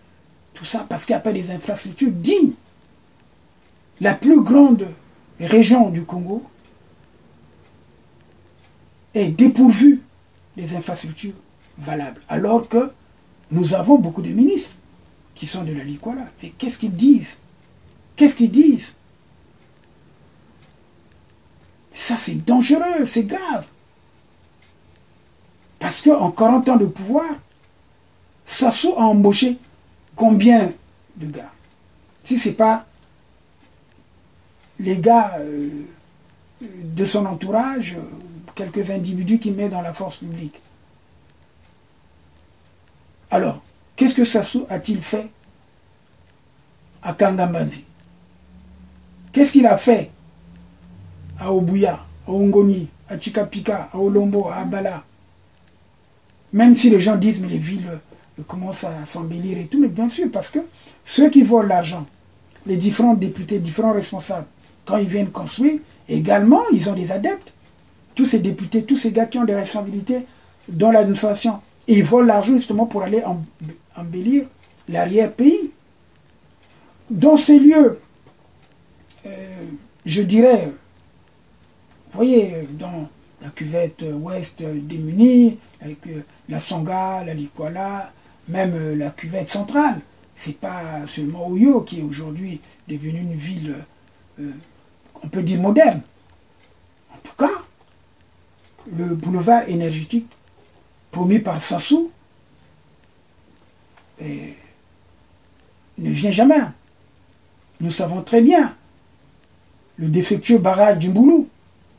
Tout ça parce qu'il n'y a pas des infrastructures dignes. La plus grande région du Congo est dépourvue des infrastructures valables. Alors que nous avons beaucoup de ministres qui sont de la Likoila. Mais qu'est-ce qu'ils disent? Qu'est-ce qu'ils disent? Ça, c'est dangereux, c'est grave. Parce qu'en 40 ans de pouvoir, Sassou a embauché combien de gars? Si ce n'est pas les gars de son entourage, quelques individus qu'il met dans la force publique. Alors, qu'est-ce que Sassou a-t-il fait à Kangambanzi? Qu'est-ce qu'il a fait à Obuya, à Ongoni, à Chikapika, à Olombo, à Abala? Même si les gens disent, mais les villes commencent à s'embellir et tout, mais bien sûr, parce que ceux qui volent l'argent, les différents députés, différents responsables, quand ils viennent construire, également, ils ont des adeptes. Tous ces députés, tous ces gars qui ont des responsabilités dans l'administration, ils volent l'argent justement pour aller embellir l'arrière-pays. Dans ces lieux, je dirais, vous voyez, dans la cuvette ouest démunie, avec la Sangha, la Likoila, même la cuvette centrale, c'est pas seulement Oyo qui est aujourd'hui devenue une ville, on peut dire moderne. En tout cas, le boulevard énergétique promis par Sassou ne vient jamais. Nous savons très bien le défectueux barrage du Mboulou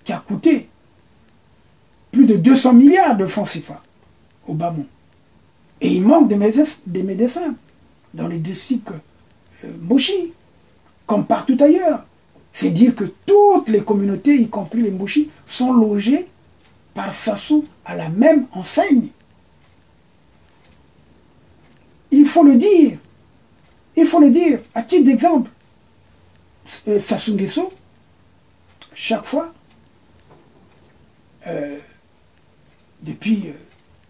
qui a coûté plus de 200 milliards de francs CFA au Bamon. Et il manque des médecins dans les districts Mboshi, comme partout ailleurs. C'est dire que toutes les communautés, y compris les Mboshi, sont logées par Sassou à la même enseigne. Il faut le dire. Il faut le dire. À titre d'exemple, Sassou Nguesso, chaque fois, depuis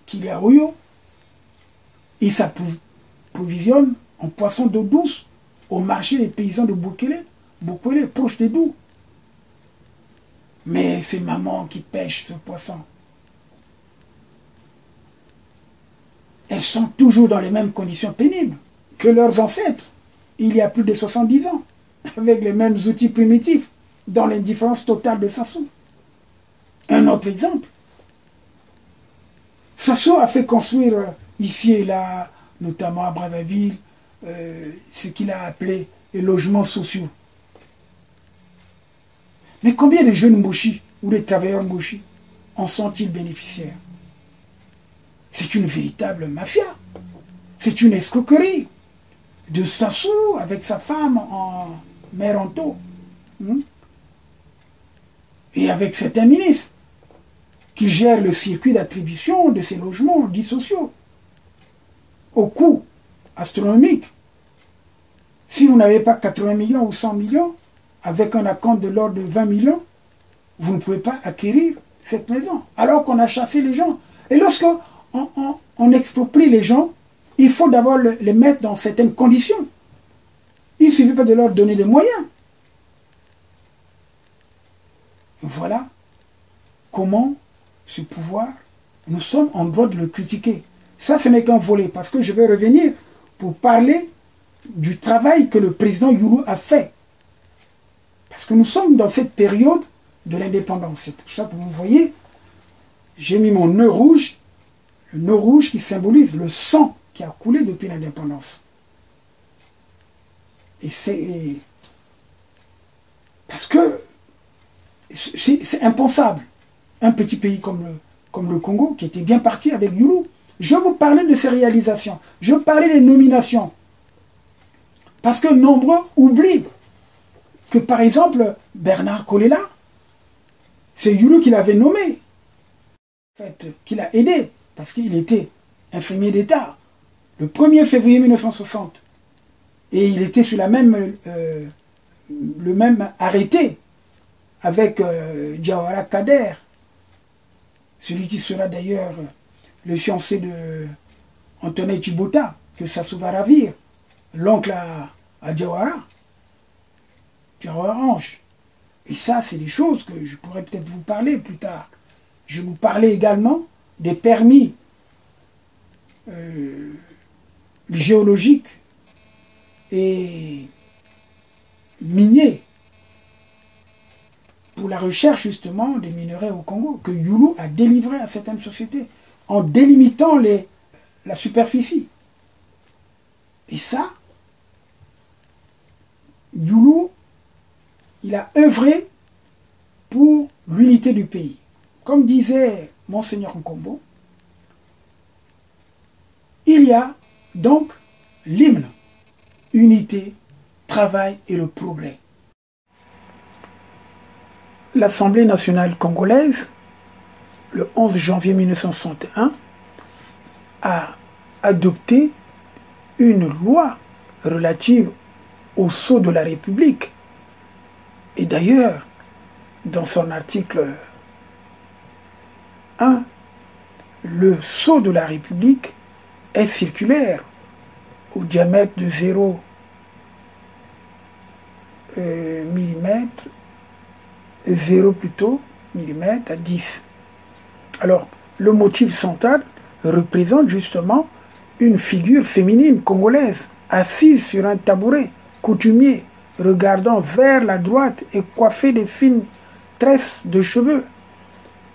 qu'il est à Oyo, il s'approvisionne en poisson d'eau douce au marché des paysans de Bokwele, proche des Doubs. Mais c'est maman qui pêche ce poisson. Elles sont toujours dans les mêmes conditions pénibles que leurs ancêtres, il y a plus de 70 ans, avec les mêmes outils primitifs, dans l'indifférence totale de Sassou. Un autre exemple. Sassou a fait construire ici et là, notamment à Brazzaville, ce qu'il a appelé les logements sociaux. Mais combien de jeunes Mboshi ou de travailleurs Mboshi en sont-ils bénéficiaires? C'est une véritable mafia. C'est une escroquerie de Sassou avec sa femme en Méranto. Et avec certains ministres qui gèrent le circuit d'attribution de ces logements dits sociaux au coût astronomique. Si vous n'avez pas 80 millions ou 100 millions, avec un acompte de l'ordre de 20 millions, vous ne pouvez pas acquérir cette maison, alors qu'on a chassé les gens. Et lorsque on exproprie les gens, il faut d'abord les mettre dans certaines conditions. Il ne suffit pas de leur donner des moyens. Voilà comment ce pouvoir, nous sommes en droit de le critiquer. Ça, ce n'est qu'un volet, parce que je vais revenir pour parler du travail que le président Youlou a fait. Parce que nous sommes dans cette période de l'indépendance. C'est pour ça que vous voyez, j'ai mis mon nœud rouge, le nœud rouge qui symbolise le sang qui a coulé depuis l'indépendance. Et c'est... Parce que c'est impensable. Un petit pays comme le Congo, qui était bien parti avec Youlou. Je vous parlais de ses réalisations. Je parlais des nominations. Parce que nombreux oublient que, par exemple, Bernard Kolela, c'est Youlou qui l'avait nommé. En fait, qui l'a aidé, parce qu'il était infirmier d'État, le 1er février 1960. Et il était sur le même arrêté avec Diawara Kader, celui qui sera d'ailleurs le fiancé de Antoine Tchibouta, que Sassou va ravir, l'oncle à Diawara Ange. Et ça, c'est des choses que je pourrais peut-être vous parler plus tard. Je vais vous parler également des permis géologiques et miniers pour la recherche justement des minerais au Congo, que Youlou a délivré à certaines sociétés en délimitant la superficie. Et ça, Youlou, il a œuvré pour l'unité du pays. Comme disait Monseigneur Nkombo, il y a donc l'hymne, unité, travail et le progrès. L'Assemblée nationale congolaise, le 11 janvier 1961, a adopté une loi relative au sceau de la République. Et d'ailleurs, dans son article 1, le sceau de la République est circulaire au diamètre de 0 mm, 0 plutôt millimètre à 10. Alors, le motif central représente justement une figure féminine congolaise assise sur un tabouret coutumier, regardant vers la droite et coiffée de fines tresses de cheveux.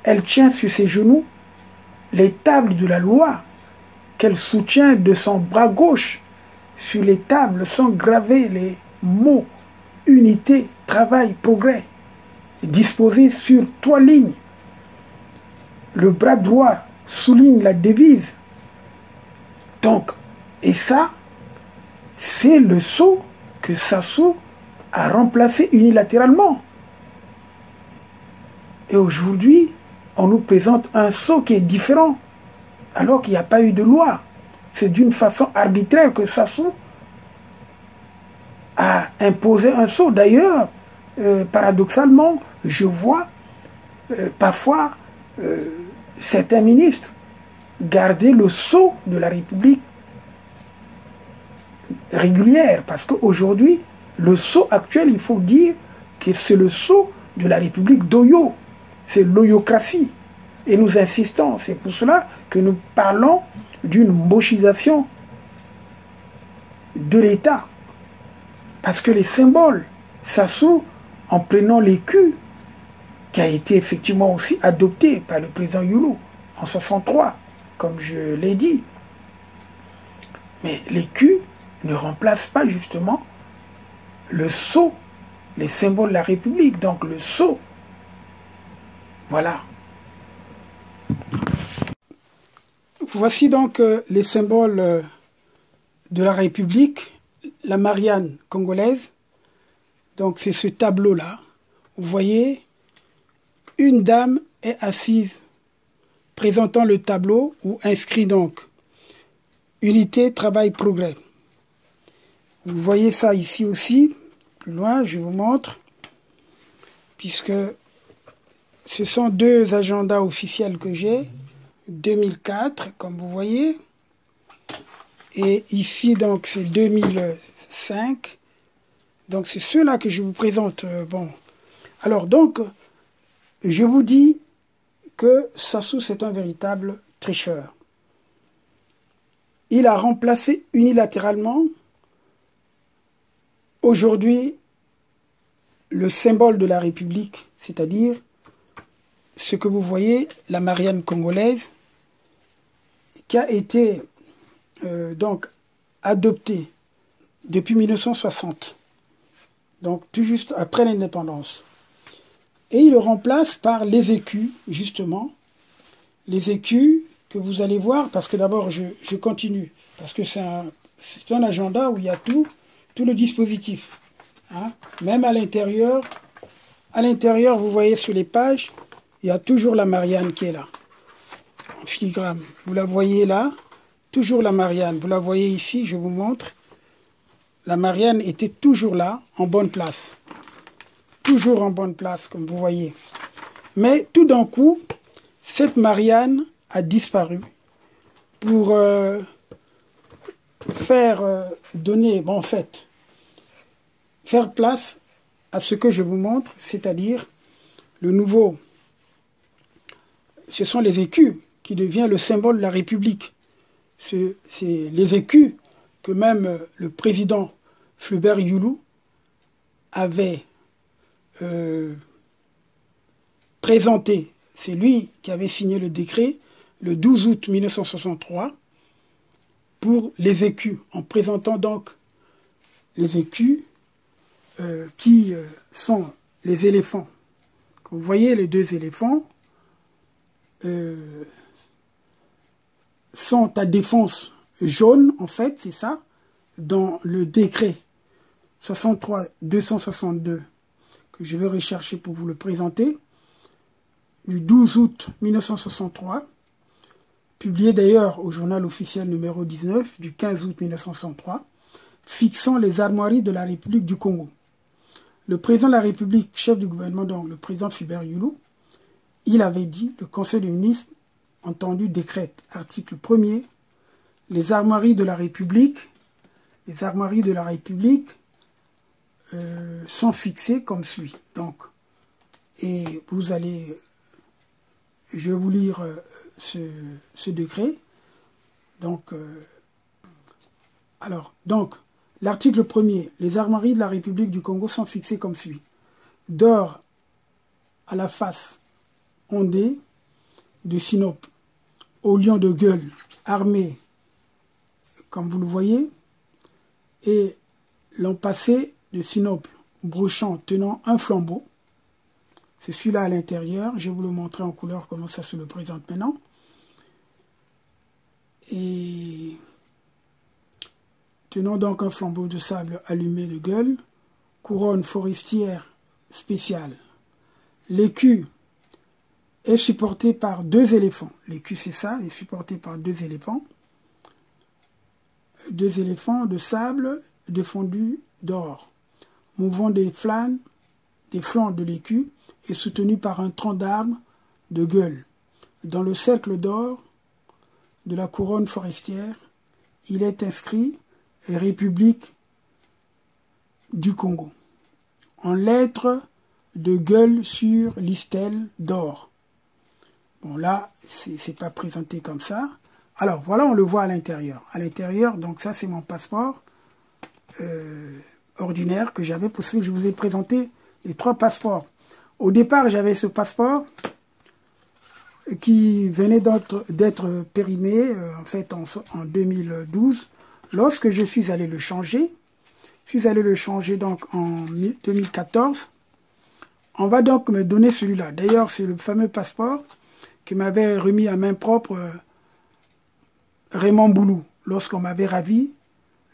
Elle tient sur ses genoux les tables de la loi qu'elle soutient de son bras gauche. Sur les tables sont gravés les mots unité, travail, progrès, disposés sur 3 lignes. Le bras droit souligne la devise. Donc, et ça, c'est le sceau que Sassou a remplacé unilatéralement. Et aujourd'hui, on nous présente un sceau qui est différent, alors qu'il n'y a pas eu de loi. C'est d'une façon arbitraire que Sassou a imposé un sceau. D'ailleurs, paradoxalement, je vois parfois certains ministres garder le sceau de la République régulière, parce qu'aujourd'hui, le sceau actuel, il faut dire que c'est le sceau de la République d'Oyo, c'est l'oyocratie, et nous insistons, c'est pour cela que nous parlons d'une mbochisation de l'État, parce que les symboles, Sassou, en prenant l'écu, qui a été effectivement aussi adopté par le président Youlou en 1963, comme je l'ai dit. Mais l'écu ne remplace pas justement le sceau, les symboles de la République, donc le sceau. Voilà. Voici donc les symboles de la République, la Marianne congolaise. Donc c'est ce tableau-là. Vous voyez, une dame est assise présentant le tableau où inscrit donc Unité, Travail, Progrès. Vous voyez ça ici aussi, plus loin, je vous montre, puisque ce sont deux agendas officiels que j'ai, 2004, comme vous voyez, et ici, donc, c'est 2005. Donc, c'est ceux-là que je vous présente. Bon, alors, donc, je vous dis que Sassou, c'est un véritable tricheur. Il a remplacé unilatéralement, aujourd'hui, le symbole de la République, c'est-à-dire ce que vous voyez, la Marianne congolaise, qui a été donc adoptée depuis 1960, donc tout juste après l'indépendance. Et il le remplace par les écus, justement, les écus que vous allez voir, parce que d'abord je continue, parce que c'est un agenda où il y a tout le dispositif. Hein. Même à l'intérieur, vous voyez sur les pages, il y a toujours la Marianne qui est là, en filigrane. Vous la voyez là, toujours la Marianne. Vous la voyez ici, je vous montre. La Marianne était toujours là, en bonne place. Toujours en bonne place, comme vous voyez. Mais tout d'un coup, cette Marianne a disparu pour faire place à ce que je vous montre, c'est-à-dire le nouveau. Ce sont les écus qui devient le symbole de la République. C'est les écus que même le président Flubert Youlou avait présenté. C'est lui qui avait signé le décret le 12 août 1963 pour les écus, en présentant donc les écus qui sont les éléphants. Vous voyez les deux éléphants sont à défense jaune, en fait, c'est ça, dans le décret 63-262 que je vais rechercher pour vous le présenter, du 12 août 1963, publié d'ailleurs au journal officiel numéro 19 du 15 août 1963, fixant les armoiries de la République du Congo. Le président de la République, chef du gouvernement, donc le président Flubert Youlou, il avait dit, le Conseil des ministres, entendu, décrète, article 1er, les armoiries de la République sont fixées comme suit. Donc, et vous allez, je vais vous lire ce décret. Donc, l'article 1er, les armoiries de la République du Congo sont fixées comme suit. D'or à la face ondée de Sinope, au lion de gueule, armé, comme vous le voyez, et l'empassé de Sinope, brochant, tenant un flambeau. C'est celui-là à l'intérieur. Je vais vous le montrer en couleur, comment ça se le présente maintenant. Et tenant donc un flambeau de sable allumé de gueule, couronne forestière spéciale. L'écu est supporté par deux éléphants. L'écu, c'est ça, est supporté par deux éléphants. Deux éléphants de sable défendus d'or, mouvant des flancs de l'écu et soutenu par un tronc d'arbre de gueule. Dans le cercle d'or de la couronne forestière, il est inscrit République du Congo, en lettres de gueule sur l'istelle d'or. Bon, là, c'est pas présenté comme ça. Alors, voilà, on le voit à l'intérieur. À l'intérieur, donc ça, c'est mon passeport ordinaire que j'avais, pour ce que je vous ai présenté les trois passeports. Au départ, j'avais ce passeport qui venait d'être périmé, en fait, en 2012, lorsque je suis allé le changer. Je suis allé le changer, donc, en 2014. On va donc me donner celui-là. D'ailleurs, c'est le fameux passeport que m'avait remis à main propre Raymond Boulou, lorsqu'on m'avait ravi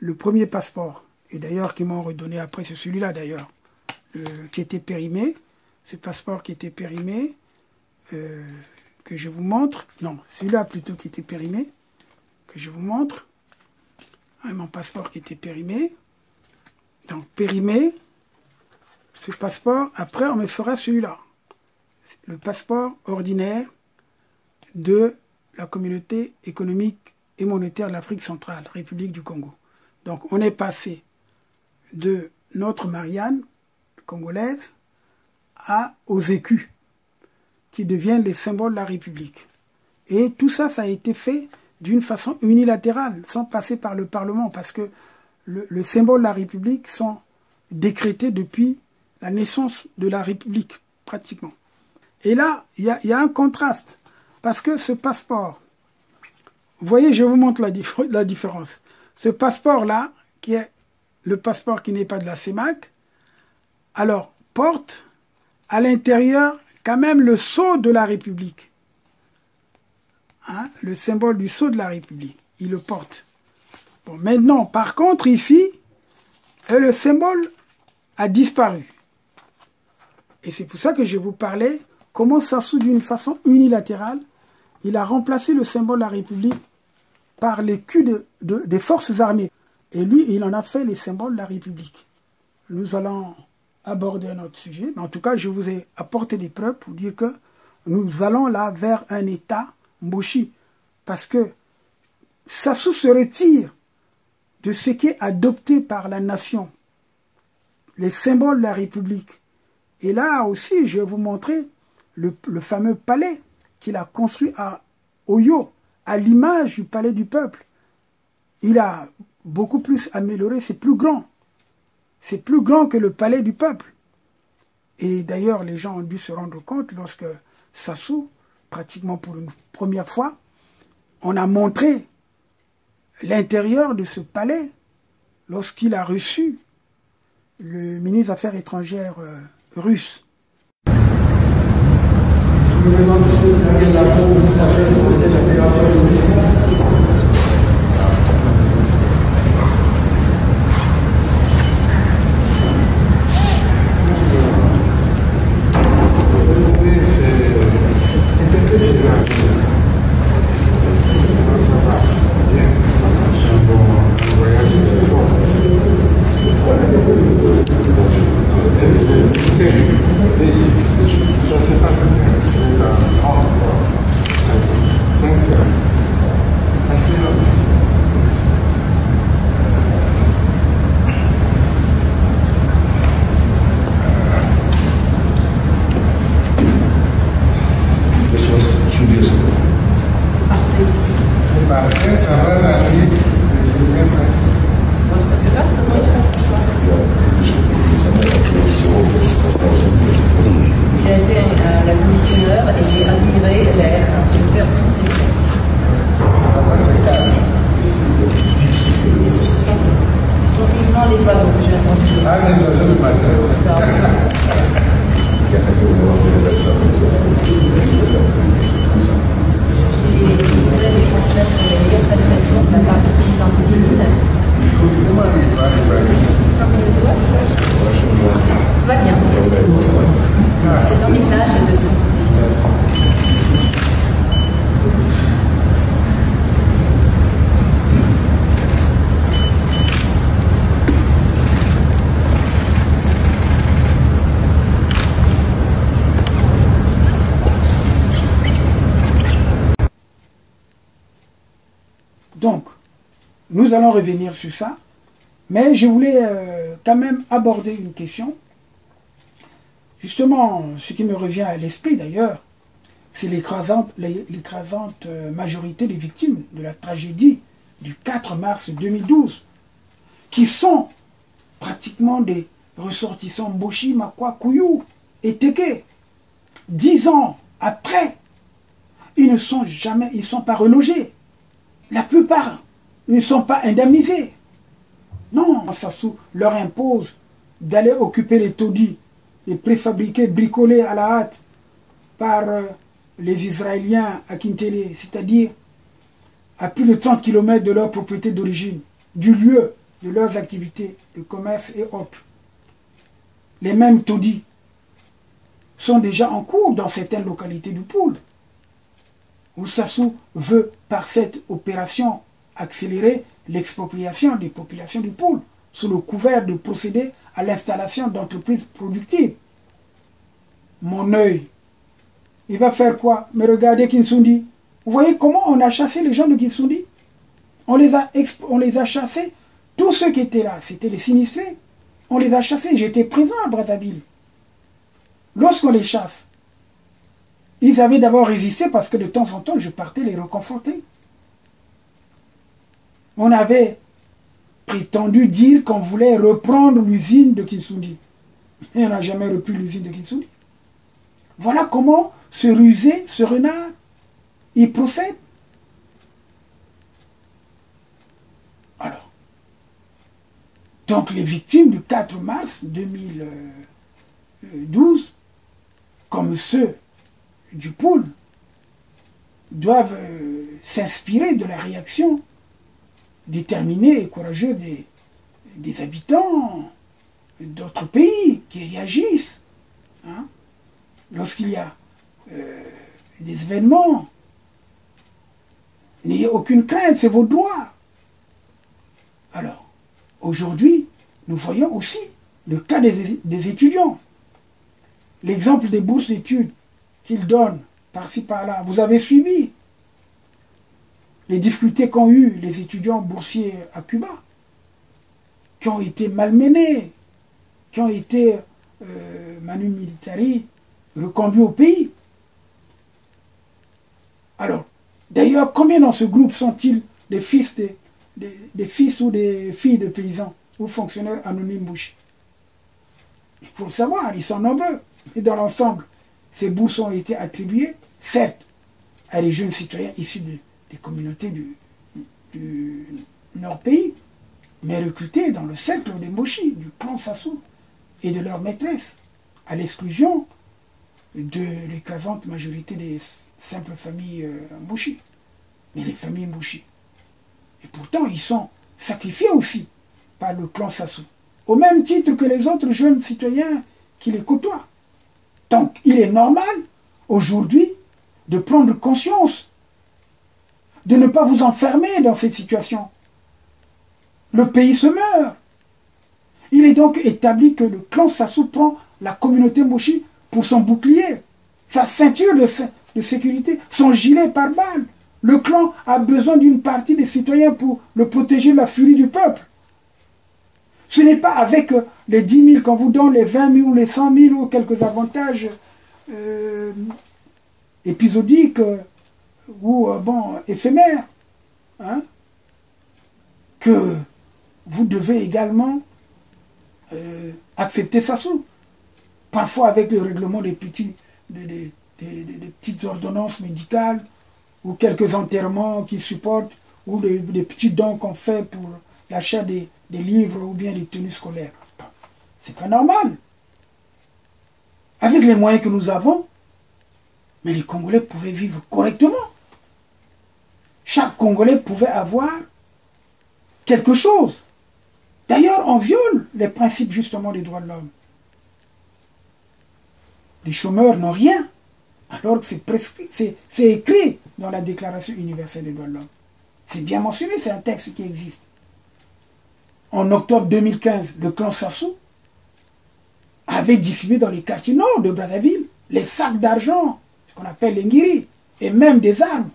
le premier passeport, et d'ailleurs qui m'ont redonné après, c'est celui-là d'ailleurs, qui était périmé, ce passeport qui était périmé, que je vous montre, non, celui-là plutôt qui était périmé, que je vous montre, mon passeport qui était périmé, donc périmé, ce passeport, après on me fera celui-là, le passeport ordinaire de la communauté économique et monétaire de l'Afrique centrale, République du Congo. Donc on est passé de notre Marianne congolaise aux écus, qui deviennent les symboles de la République. Et tout ça, ça a été fait d'une façon unilatérale, sans passer par le Parlement, parce que le symbole de la République sont décrétés depuis la naissance de la République, pratiquement. Et là, il y a un contraste, parce que ce passeport, vous voyez, je vous montre la différence. Ce passeport-là, qui est le passeport qui n'est pas de la CEMAC, alors porte à l'intérieur quand même le sceau de la République. Hein, le symbole du sceau de la République. Il le porte. Bon, maintenant, par contre, ici, le symbole a disparu. Et c'est pour ça que je vous parlais comment Sassou, d'une façon unilatérale, il a remplacé le symbole de la République par l'écu des forces armées. Et lui, il en a fait les symboles de la République. Nous allons aborder un autre sujet. Mais en tout cas, je vous ai apporté des preuves pour dire que nous allons là vers un État Mboshi. Parce que Sassou se retire de ce qui est adopté par la nation, les symboles de la République. Et là aussi, je vais vous montrer le fameux palais qu'il a construit à Oyo, à l'image du palais du peuple. Il a beaucoup plus amélioré, c'est plus grand. C'est plus grand que le palais du peuple. Et d'ailleurs, les gens ont dû se rendre compte lorsque Sassou, pratiquement pour une première fois, on a montré l'intérieur de ce palais lorsqu'il a reçu le ministre des Affaires étrangères russe. Donc, nous allons revenir sur ça, mais je voulais quand même aborder une question. Justement, ce qui me revient à l'esprit d'ailleurs, c'est l'écrasante majorité des victimes de la tragédie du 4 mars 2012, qui sont pratiquement des ressortissants Mboshi, Makwa, Kouyou et Teke. 10 ans après, ils ne sont pas relogés. La plupart ne sont pas indemnisés. Non, Sassou leur impose d'aller occuper les taudis, les préfabriqués, bricolés à la hâte par les Israéliens à Kintélé, c'est-à-dire à plus de 30 km de leur propriété d'origine, du lieu de leurs activités de commerce et autres. Les mêmes taudis sont déjà en cours dans certaines localités du pôle, où Sassou veut, par cette opération, accélérer l'expropriation des populations du pôle, sous le couvert de procéder à l'installation d'entreprises productives. Mon œil, il va faire quoi? Mais regardez Kinsoundi. Vous voyez comment on a chassé les gens de Kinsoundi? On les a chassés. Tous ceux qui étaient là, c'était les sinistrés. On les a chassés. J'étais présent à Brazzaville. Lorsqu'on les chasse, ils avaient d'abord résisté parce que de temps en temps, je partais les reconforter. On avait prétendu dire qu'on voulait reprendre l'usine de Kinsoundi. Et on n'a jamais repris l'usine de Kinsoundi. Voilà comment ce rusé, ce renard, il procède. Alors, donc les victimes du 4 mars 2012, comme ceux du pôle, doivent s'inspirer de la réaction déterminée et courageuse des habitants d'autres pays qui réagissent. Hein, lorsqu'il y a des événements, n'ayez aucune crainte, c'est vos droits. Alors, aujourd'hui, nous voyons aussi le cas des étudiants. L'exemple des bourses d'études qu'ils donnent par-ci par-là. Vous avez suivi les difficultés qu'ont eues les étudiants boursiers à Cuba, qui ont été malmenés, qui ont été manu militari reconduits au pays. Alors, d'ailleurs, combien dans ce groupe sont-ils des fils ou des filles de paysans ou fonctionnaires anonymes Bouchi? Il faut le savoir, ils sont nombreux. Et dans l'ensemble, ces bourses ont été attribuées, certes, à des jeunes citoyens issus des communautés du Nord-Pays, mais recrutés dans le cercle des Mboshi, du clan Sassou et de leurs maîtresses, à l'exclusion de l'écrasante majorité des simples familles Mboshi, mais les familles Mboshi. Et pourtant, ils sont sacrifiés aussi par le clan Sassou, au même titre que les autres jeunes citoyens qui les côtoient. Donc, il est normal, aujourd'hui, de prendre conscience, de ne pas vous enfermer dans cette situation. Le pays se meurt. Il est donc établi que le clan Sassou prend la communauté Mboshi pour son bouclier, sa ceinture de sécurité, son gilet pare-balles. Le clan a besoin d'une partie des citoyens pour le protéger de la furie du peuple. Ce n'est pas avec les 10 000 qu'on vous donne, les 20 000 ou les 100 000 ou quelques avantages épisodiques ou éphémères, hein, que vous devez également accepter Sassou. Parfois avec le règlement des petites ordonnances médicales ou quelques enterrements qui supportent ou des petits dons qu'on fait pour l'achat des livres ou bien des tenues scolaires. C'est pas normal. Avec les moyens que nous avons, mais les Congolais pouvaient vivre correctement. Chaque Congolais pouvait avoir quelque chose. D'ailleurs, on viole les principes justement des droits de l'homme. Les chômeurs n'ont rien, alors que c'est écrit dans la Déclaration universelle des droits de l'homme. C'est bien mentionné, c'est un texte qui existe. En octobre 2015, le clan Sassou avait distribué dans les quartiers nord de Brazzaville les sacs d'argent, ce qu'on appelle les ngiri, et même des armes,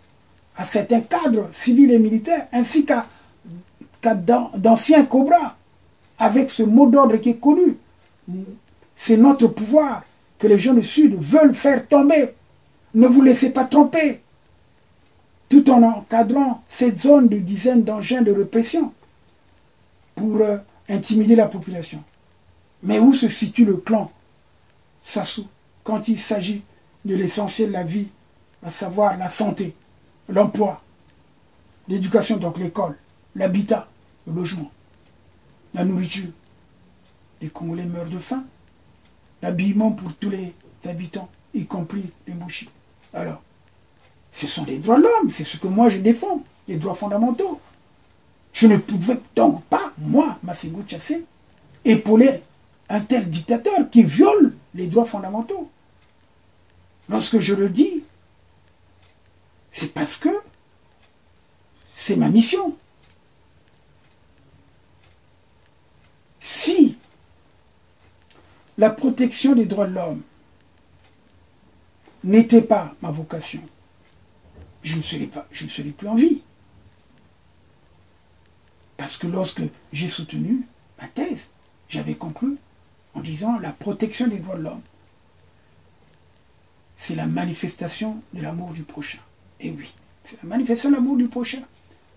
à certains cadres civils et militaires, ainsi qu'à d'anciens cobras, avec ce mot d'ordre qui est connu. C'est notre pouvoir que les gens du Sud veulent faire tomber. Ne vous laissez pas tromper, tout en encadrant cette zone de dizaines d'engins de répression pour intimider la population. Mais où se situe le clan Sassou quand il s'agit de l'essentiel de la vie, à savoir la santé, l'emploi, l'éducation, donc l'école, l'habitat, le logement, la nourriture. Les Congolais meurent de faim, l'habillement pour tous les habitants, y compris les Mboshi. Alors, ce sont les droits de l'homme, c'est ce que moi je défends, les droits fondamentaux. Je ne pouvais donc pas, moi, Massingo Tchassé, épauler un tel dictateur qui viole les droits fondamentaux. Lorsque je le dis, c'est parce que c'est ma mission. Si la protection des droits de l'homme n'était pas ma vocation, je ne serais plus en vie. Parce que lorsque j'ai soutenu ma thèse, j'avais conclu en disant la protection des droits de l'homme, c'est la manifestation de l'amour du prochain. Et oui, c'est la manifestation de l'amour du prochain.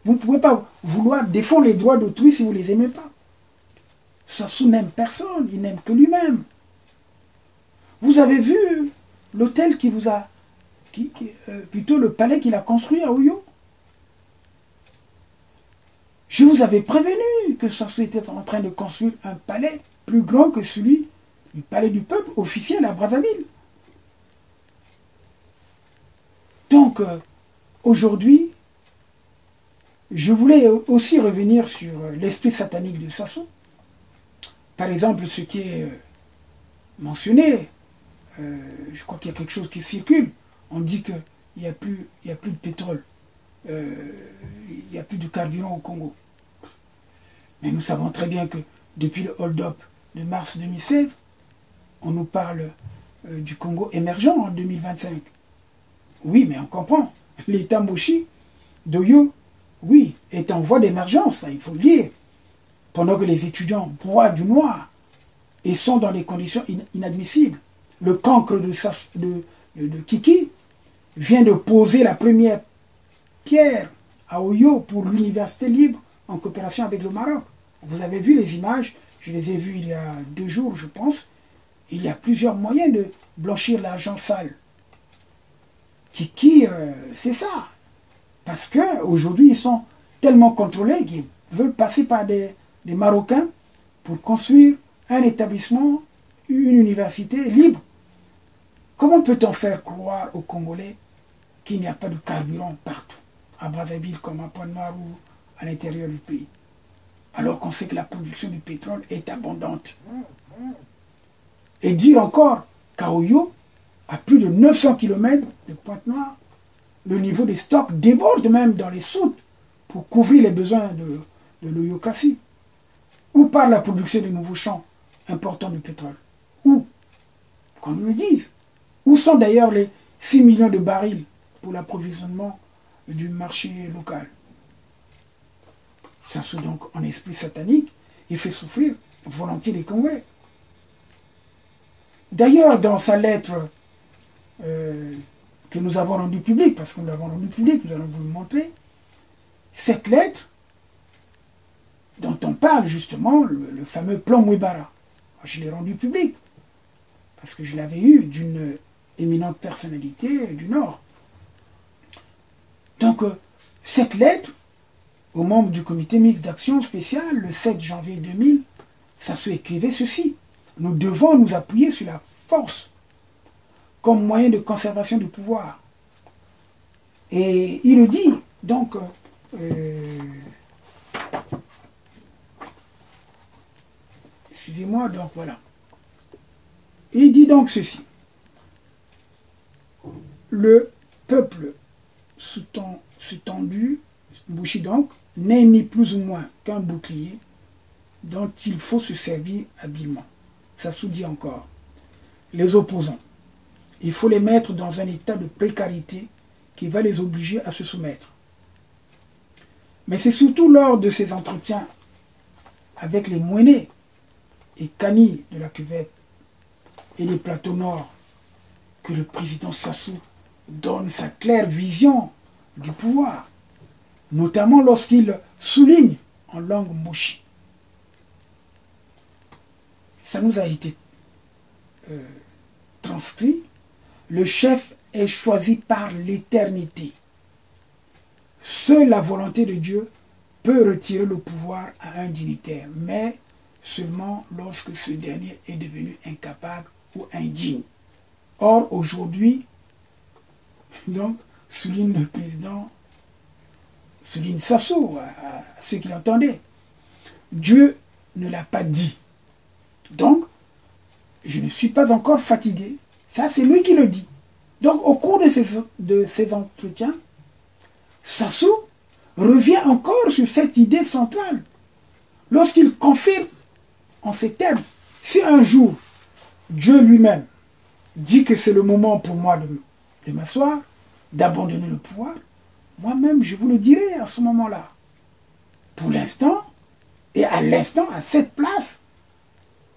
Vous ne pouvez pas vouloir défendre les droits d'autrui si vous ne les aimez pas. Sassou n'aime personne, il n'aime que lui-même. Vous avez vu l'hôtel qui vous a... plutôt le palais qu'il a construit à Oyo. Je vous avais prévenu que Sassou était en train de construire un palais plus grand que celui du palais du peuple officiel à Brazzaville. Donc, aujourd'hui, je voulais aussi revenir sur l'esprit satanique de Sassou. Par exemple, ce qui est mentionné, je crois qu'il y a quelque chose qui circule. On dit qu'il n'y a plus de pétrole, il n'y a plus de carburant au Congo. Mais nous savons très bien que depuis le hold-up de mars 2016, on nous parle du Congo émergent en 2025. Oui, mais on comprend. L'État Moshi d'Oyo, oui, est en voie d'émergence, il faut le dire. Pendant que les étudiants broient du noir et sont dans des conditions inadmissibles. Le cancre de Kiki vient de poser la première pierre à Oyo pour l'université libre en coopération avec le Maroc. Vous avez vu les images, je les ai vues il y a 2 jours, je pense. Il y a plusieurs moyens de blanchir l'argent sale. Kiki, c'est ça. Parce qu'aujourd'hui, ils sont tellement contrôlés qu'ils veulent passer par des Marocains pour construire un établissement, une université libre. Comment peut-on faire croire aux Congolais qu'il n'y a pas de carburant partout, à Brazzaville comme à Pointe-Noire ou à l'intérieur du pays, alors qu'on sait que la production du pétrole est abondante? Et dire encore qu'à Oyo, à plus de 900 km de Pointe-Noire, le niveau des stocks déborde même dans les soutes pour couvrir les besoins de l'Oyocratie. Où part la production de nouveaux champs importants de pétrole? Où? Qu'on nous le dise. Où sont d'ailleurs les 6 millions de barils pour l'approvisionnement du marché local? Ça se donc en esprit satanique, il fait souffrir volontiers les Congolais. D'ailleurs, dans sa lettre que nous avons rendue publique, parce que nous l'avons rendue publique, nous allons vous le montrer, cette lettre dont on parle justement, le fameux plan Mwebara, je l'ai rendu public, parce que je l'avais eu d'une éminente personnalité du Nord. Donc, cette lettre, aux membres du comité mixte d'action spéciale, le 7 janvier 2000, ça se écrivait ceci: nous devons nous appuyer sur la force comme moyen de conservation du pouvoir. Et il le dit, donc, excusez-moi, donc voilà. Il dit donc ceci: le peuple sous-tendu, Mbushi donc, n'est ni plus ou moins qu'un bouclier dont il faut se servir habilement. Ça sous-dit encore: les opposants, il faut les mettre dans un état de précarité qui va les obliger à se soumettre. Mais c'est surtout lors de ces entretiens avec les Mouénés et Kani de la Cuvette et les plateaux nord que le président Sassou donne sa claire vision du pouvoir, notamment lorsqu'il souligne en langue moshi. Ça nous a été transcrit: le chef est choisi par l'éternité. Seule la volonté de Dieu peut retirer le pouvoir à un dignitaire, mais seulement lorsque ce dernier est devenu incapable ou indigne. Or, aujourd'hui, donc, souligne le président souligne Sassou à ceux qui l'entendaient. Dieu ne l'a pas dit. Donc, je ne suis pas encore fatigué. Ça, c'est lui qui le dit. Donc, au cours de ces entretiens, Sassou revient encore sur cette idée centrale. Lorsqu'il confirme en ces termes, si un jour, Dieu lui-même dit que c'est le moment pour moi de m'asseoir, d'abandonner le pouvoir, moi-même, je vous le dirai à ce moment-là. Pour l'instant, et à l'instant, à cette place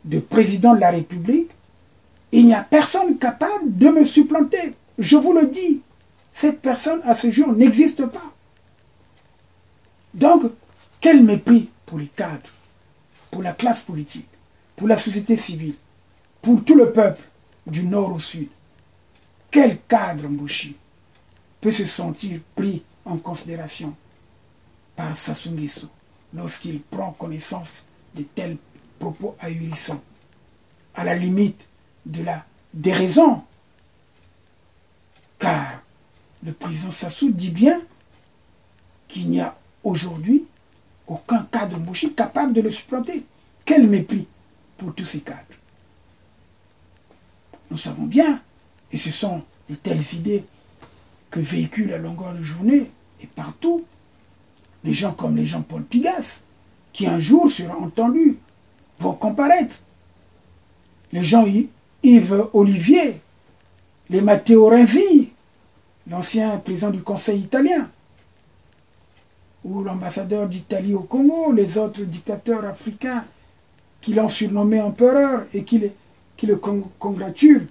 de président de la République, il n'y a personne capable de me supplanter. Je vous le dis, cette personne à ce jour n'existe pas. Donc, quel mépris pour les cadres, pour la classe politique, pour la société civile, pour tout le peuple du nord au sud. Quel cadre Mboshi peut se sentir pris en considération par Sassou Nguesso lorsqu'il prend connaissance de tels propos ahurissants, à la limite de la déraison? Car le président Sassou dit bien qu'il n'y a aujourd'hui aucun cadre Mboshi capable de le supplanter. Quel mépris pour tous ces cadres. Nous savons bien, et ce sont de telles idées que véhiculent à longueur de journée et partout les gens comme les Jean-Paul Pigas, qui un jour seront entendus, vont comparaître. Les gens Yves Olivier, les Matteo Renzi, l'ancien président du Conseil italien, ou l'ambassadeur d'Italie au Congo, les autres dictateurs africains qui l'ont surnommé empereur et qui le congratulent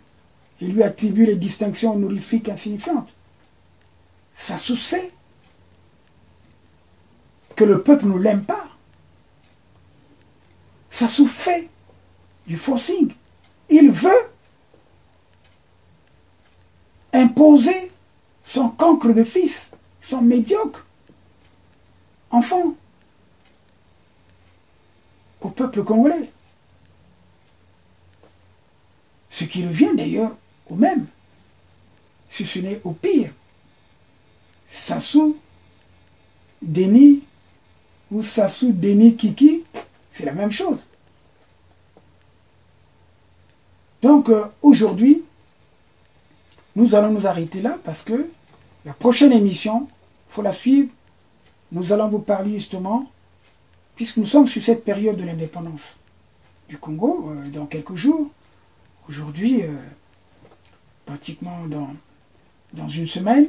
et lui attribuent les distinctions honorifiques insignifiantes. Sassou sait que le peuple ne l'aime pas. Sassou fait du forcing. Il veut imposer son cancre de fils, son médiocre enfant au peuple congolais. Ce qui revient d'ailleurs au même, si ce n'est au pire. Sassou Denis ou Sassou Denis Kiki, c'est la même chose. Donc aujourd'hui, nous allons nous arrêter là parce que la prochaine émission, il faut la suivre. Nous allons vous parler justement, puisque nous sommes sur cette période de l'indépendance du Congo, dans quelques jours. Aujourd'hui, pratiquement dans une semaine,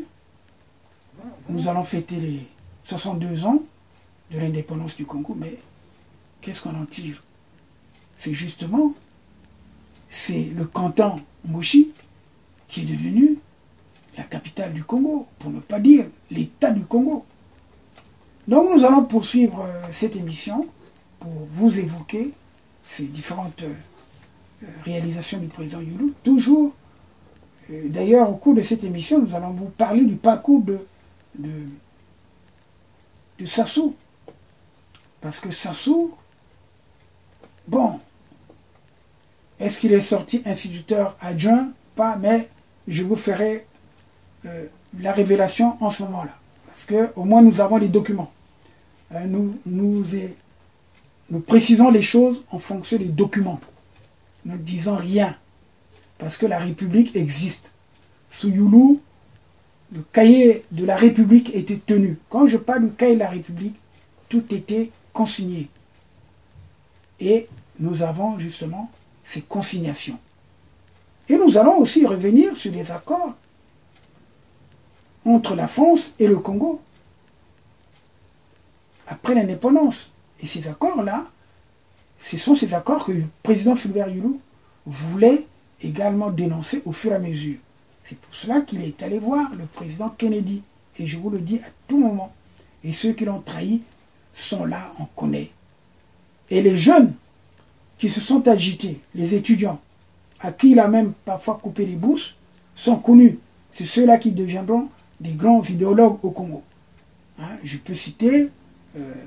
nous allons fêter les 62 ans de l'indépendance du Congo. Mais qu'est-ce qu'on en tire? C'est justement, c'est le canton Mboshi qui est devenu la capitale du Congo, pour ne pas dire l'État du Congo. Donc nous allons poursuivre cette émission pour vous évoquer ces différentes réalisations du président Youlou. Toujours, d'ailleurs, au cours de cette émission, nous allons vous parler du parcours de Sassou. Parce que Sassou, bon, est-ce qu'il est sorti instituteur adjoint? Pas, mais je vous ferai la révélation en ce moment-là. Parce qu'au moins nous avons les documents. Nous précisons les choses en fonction des documents. Nous ne disons rien. Parce que la République existe. Sous Youlou, le cahier de la République était tenu. Quand je parle du cahier de la République, tout était consigné. Et nous avons justement ces consignations. Et nous allons aussi revenir sur les accords entre la France et le Congo après l'indépendance. Et ces accords-là, ce sont ces accords que le président Fulbert Youlou voulait également dénoncer au fur et à mesure. C'est pour cela qu'il est allé voir le président Kennedy. Et je vous le dis à tout moment. Et ceux qui l'ont trahi sont là, on connaît. Et les jeunes qui se sont agités, les étudiants, à qui il a même parfois coupé les bourses, sont connus. C'est ceux-là qui deviendront des grands idéologues au Congo. Hein, je peux citer,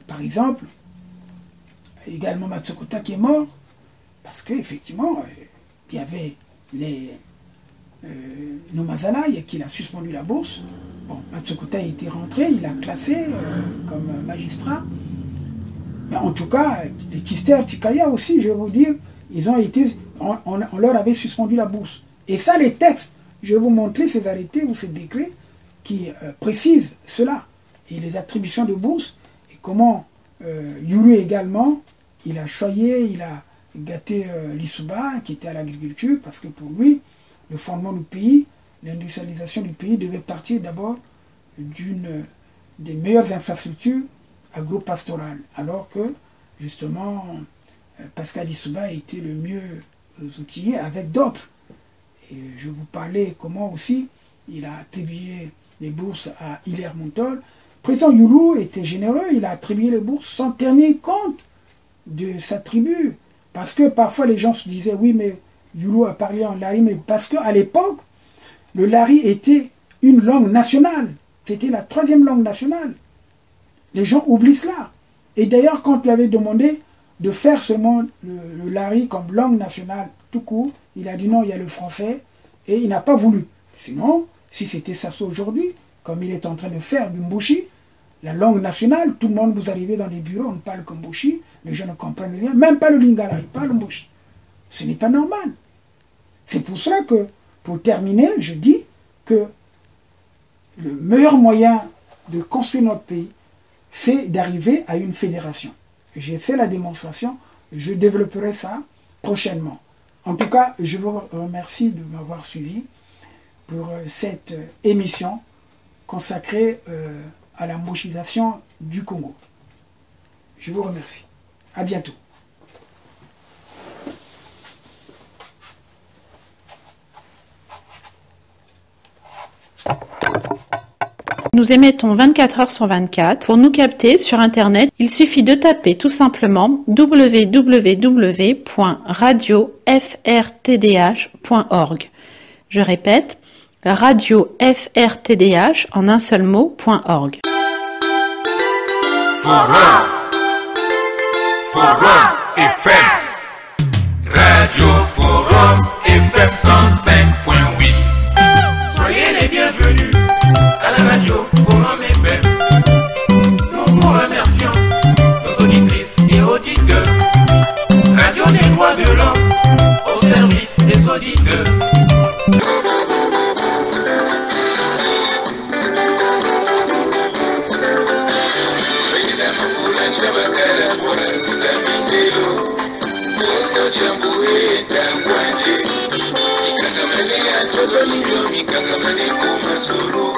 par exemple, également Matsokota qui est mort, parce qu'effectivement, il y avait Nomazana, qui a suspendu la bourse. Bon, Matsukuta a été rentré, il a classé comme magistrat. Mais en tout cas, les Kister, Tikaya aussi, je vais vous dire, ils ont été, on leur avait suspendu la bourse. Et ça, les textes, je vais vous montrer ces arrêtés ou ces décrets qui précisent cela. Et les attributions de bourse, et comment Yulu également, il a choyé, il a gâté l'Isuba, qui était à l'agriculture, parce que pour lui, le fondement du pays, l'industrialisation du pays devait partir d'abord d'une des meilleures infrastructures agro-pastorales, alors que justement Pascal Issouba a été le mieux outillé avec d'autres. Et je vous parlais comment aussi il a attribué les bourses à Hilaire Montol. Le président Youlou était généreux, il a attribué les bourses sans tenir compte de sa tribu. Parce que parfois les gens se disaient oui mais Youlou a parlé en lari, mais parce qu'à l'époque, le lari était une langue nationale. C'était la 3e langue nationale. Les gens oublient cela. Et d'ailleurs, quand on lui avait demandé de faire seulement le lari comme langue nationale tout court, il a dit non, il y a le français, et il n'a pas voulu. Sinon, si c'était ça aujourd'hui, comme il est en train de faire du Mbushi, la langue nationale, tout le monde, vous arrivez dans les bureaux, on parle comme Mbushi, les gens ne comprennent rien, même pas le Lingala, ils parlent Mbushi. Ce n'est pas normal. C'est pour cela que, pour terminer, je dis que le meilleur moyen de construire notre pays, c'est d'arriver à une fédération. J'ai fait la démonstration, je développerai ça prochainement. En tout cas, je vous remercie de m'avoir suivi pour cette émission consacrée à la mbushisation du Congo. Je vous remercie. À bientôt. Nous émettons 24 heures sur 24. Pour nous capter sur Internet, il suffit de taper tout simplement www.radiofrtdh.org. Je répète, radiofrtdh en un seul mot.org. Forum FM. Radio Forum FM 105.8. Soyez les bienvenus à la radio Forum FM. Nous vous remercions, nos auditrices et auditeurs. Radio des droits de l'homme au service des auditeurs. Forum FM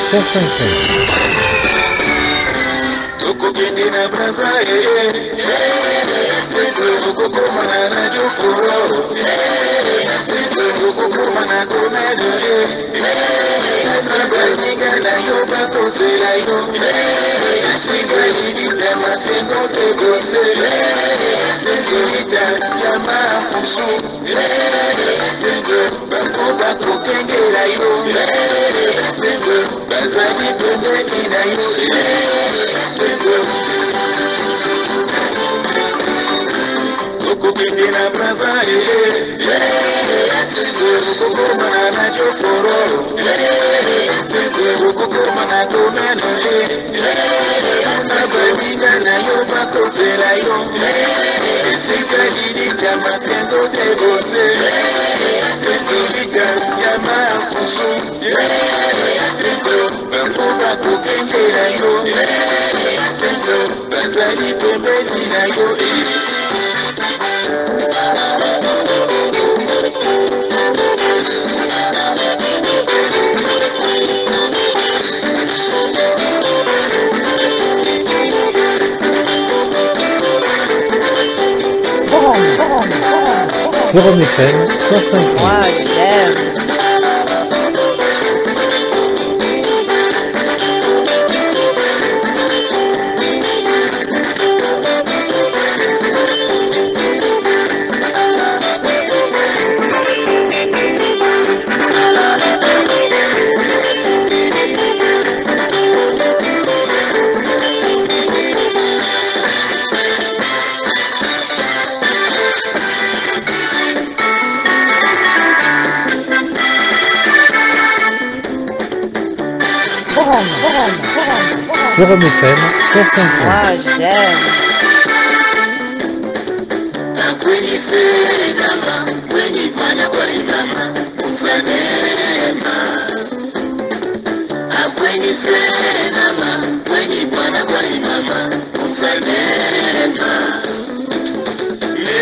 105. Forum FM 105. Forum FM 105. Moi j'aime.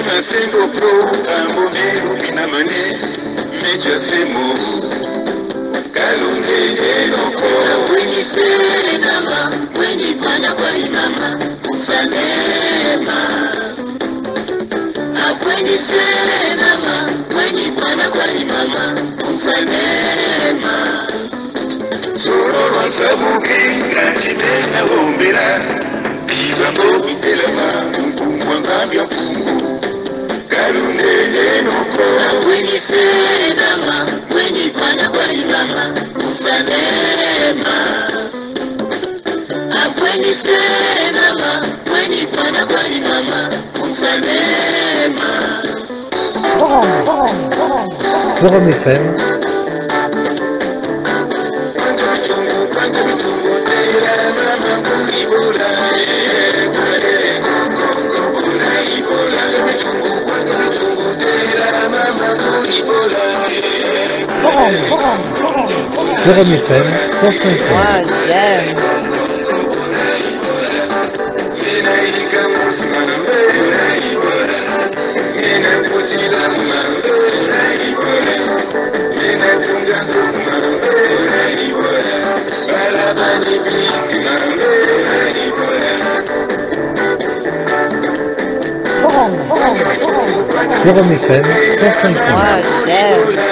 Masengo pro ambonero pinamane meja semo kalunde enoko weni senama weni pana kwani mama usalema apweni senama weni pana kwani mama usalema sororo sabuki ngachimena umbira bibango bitelema mkungwa ngambia mkungu Weni senama, weni pana kwani mama, usalema. Weni senama, weni pana kwani mama, usalema. Forum FM. Forum FM 105. Moi j'aime. Forum FM 105. Moi j'aime.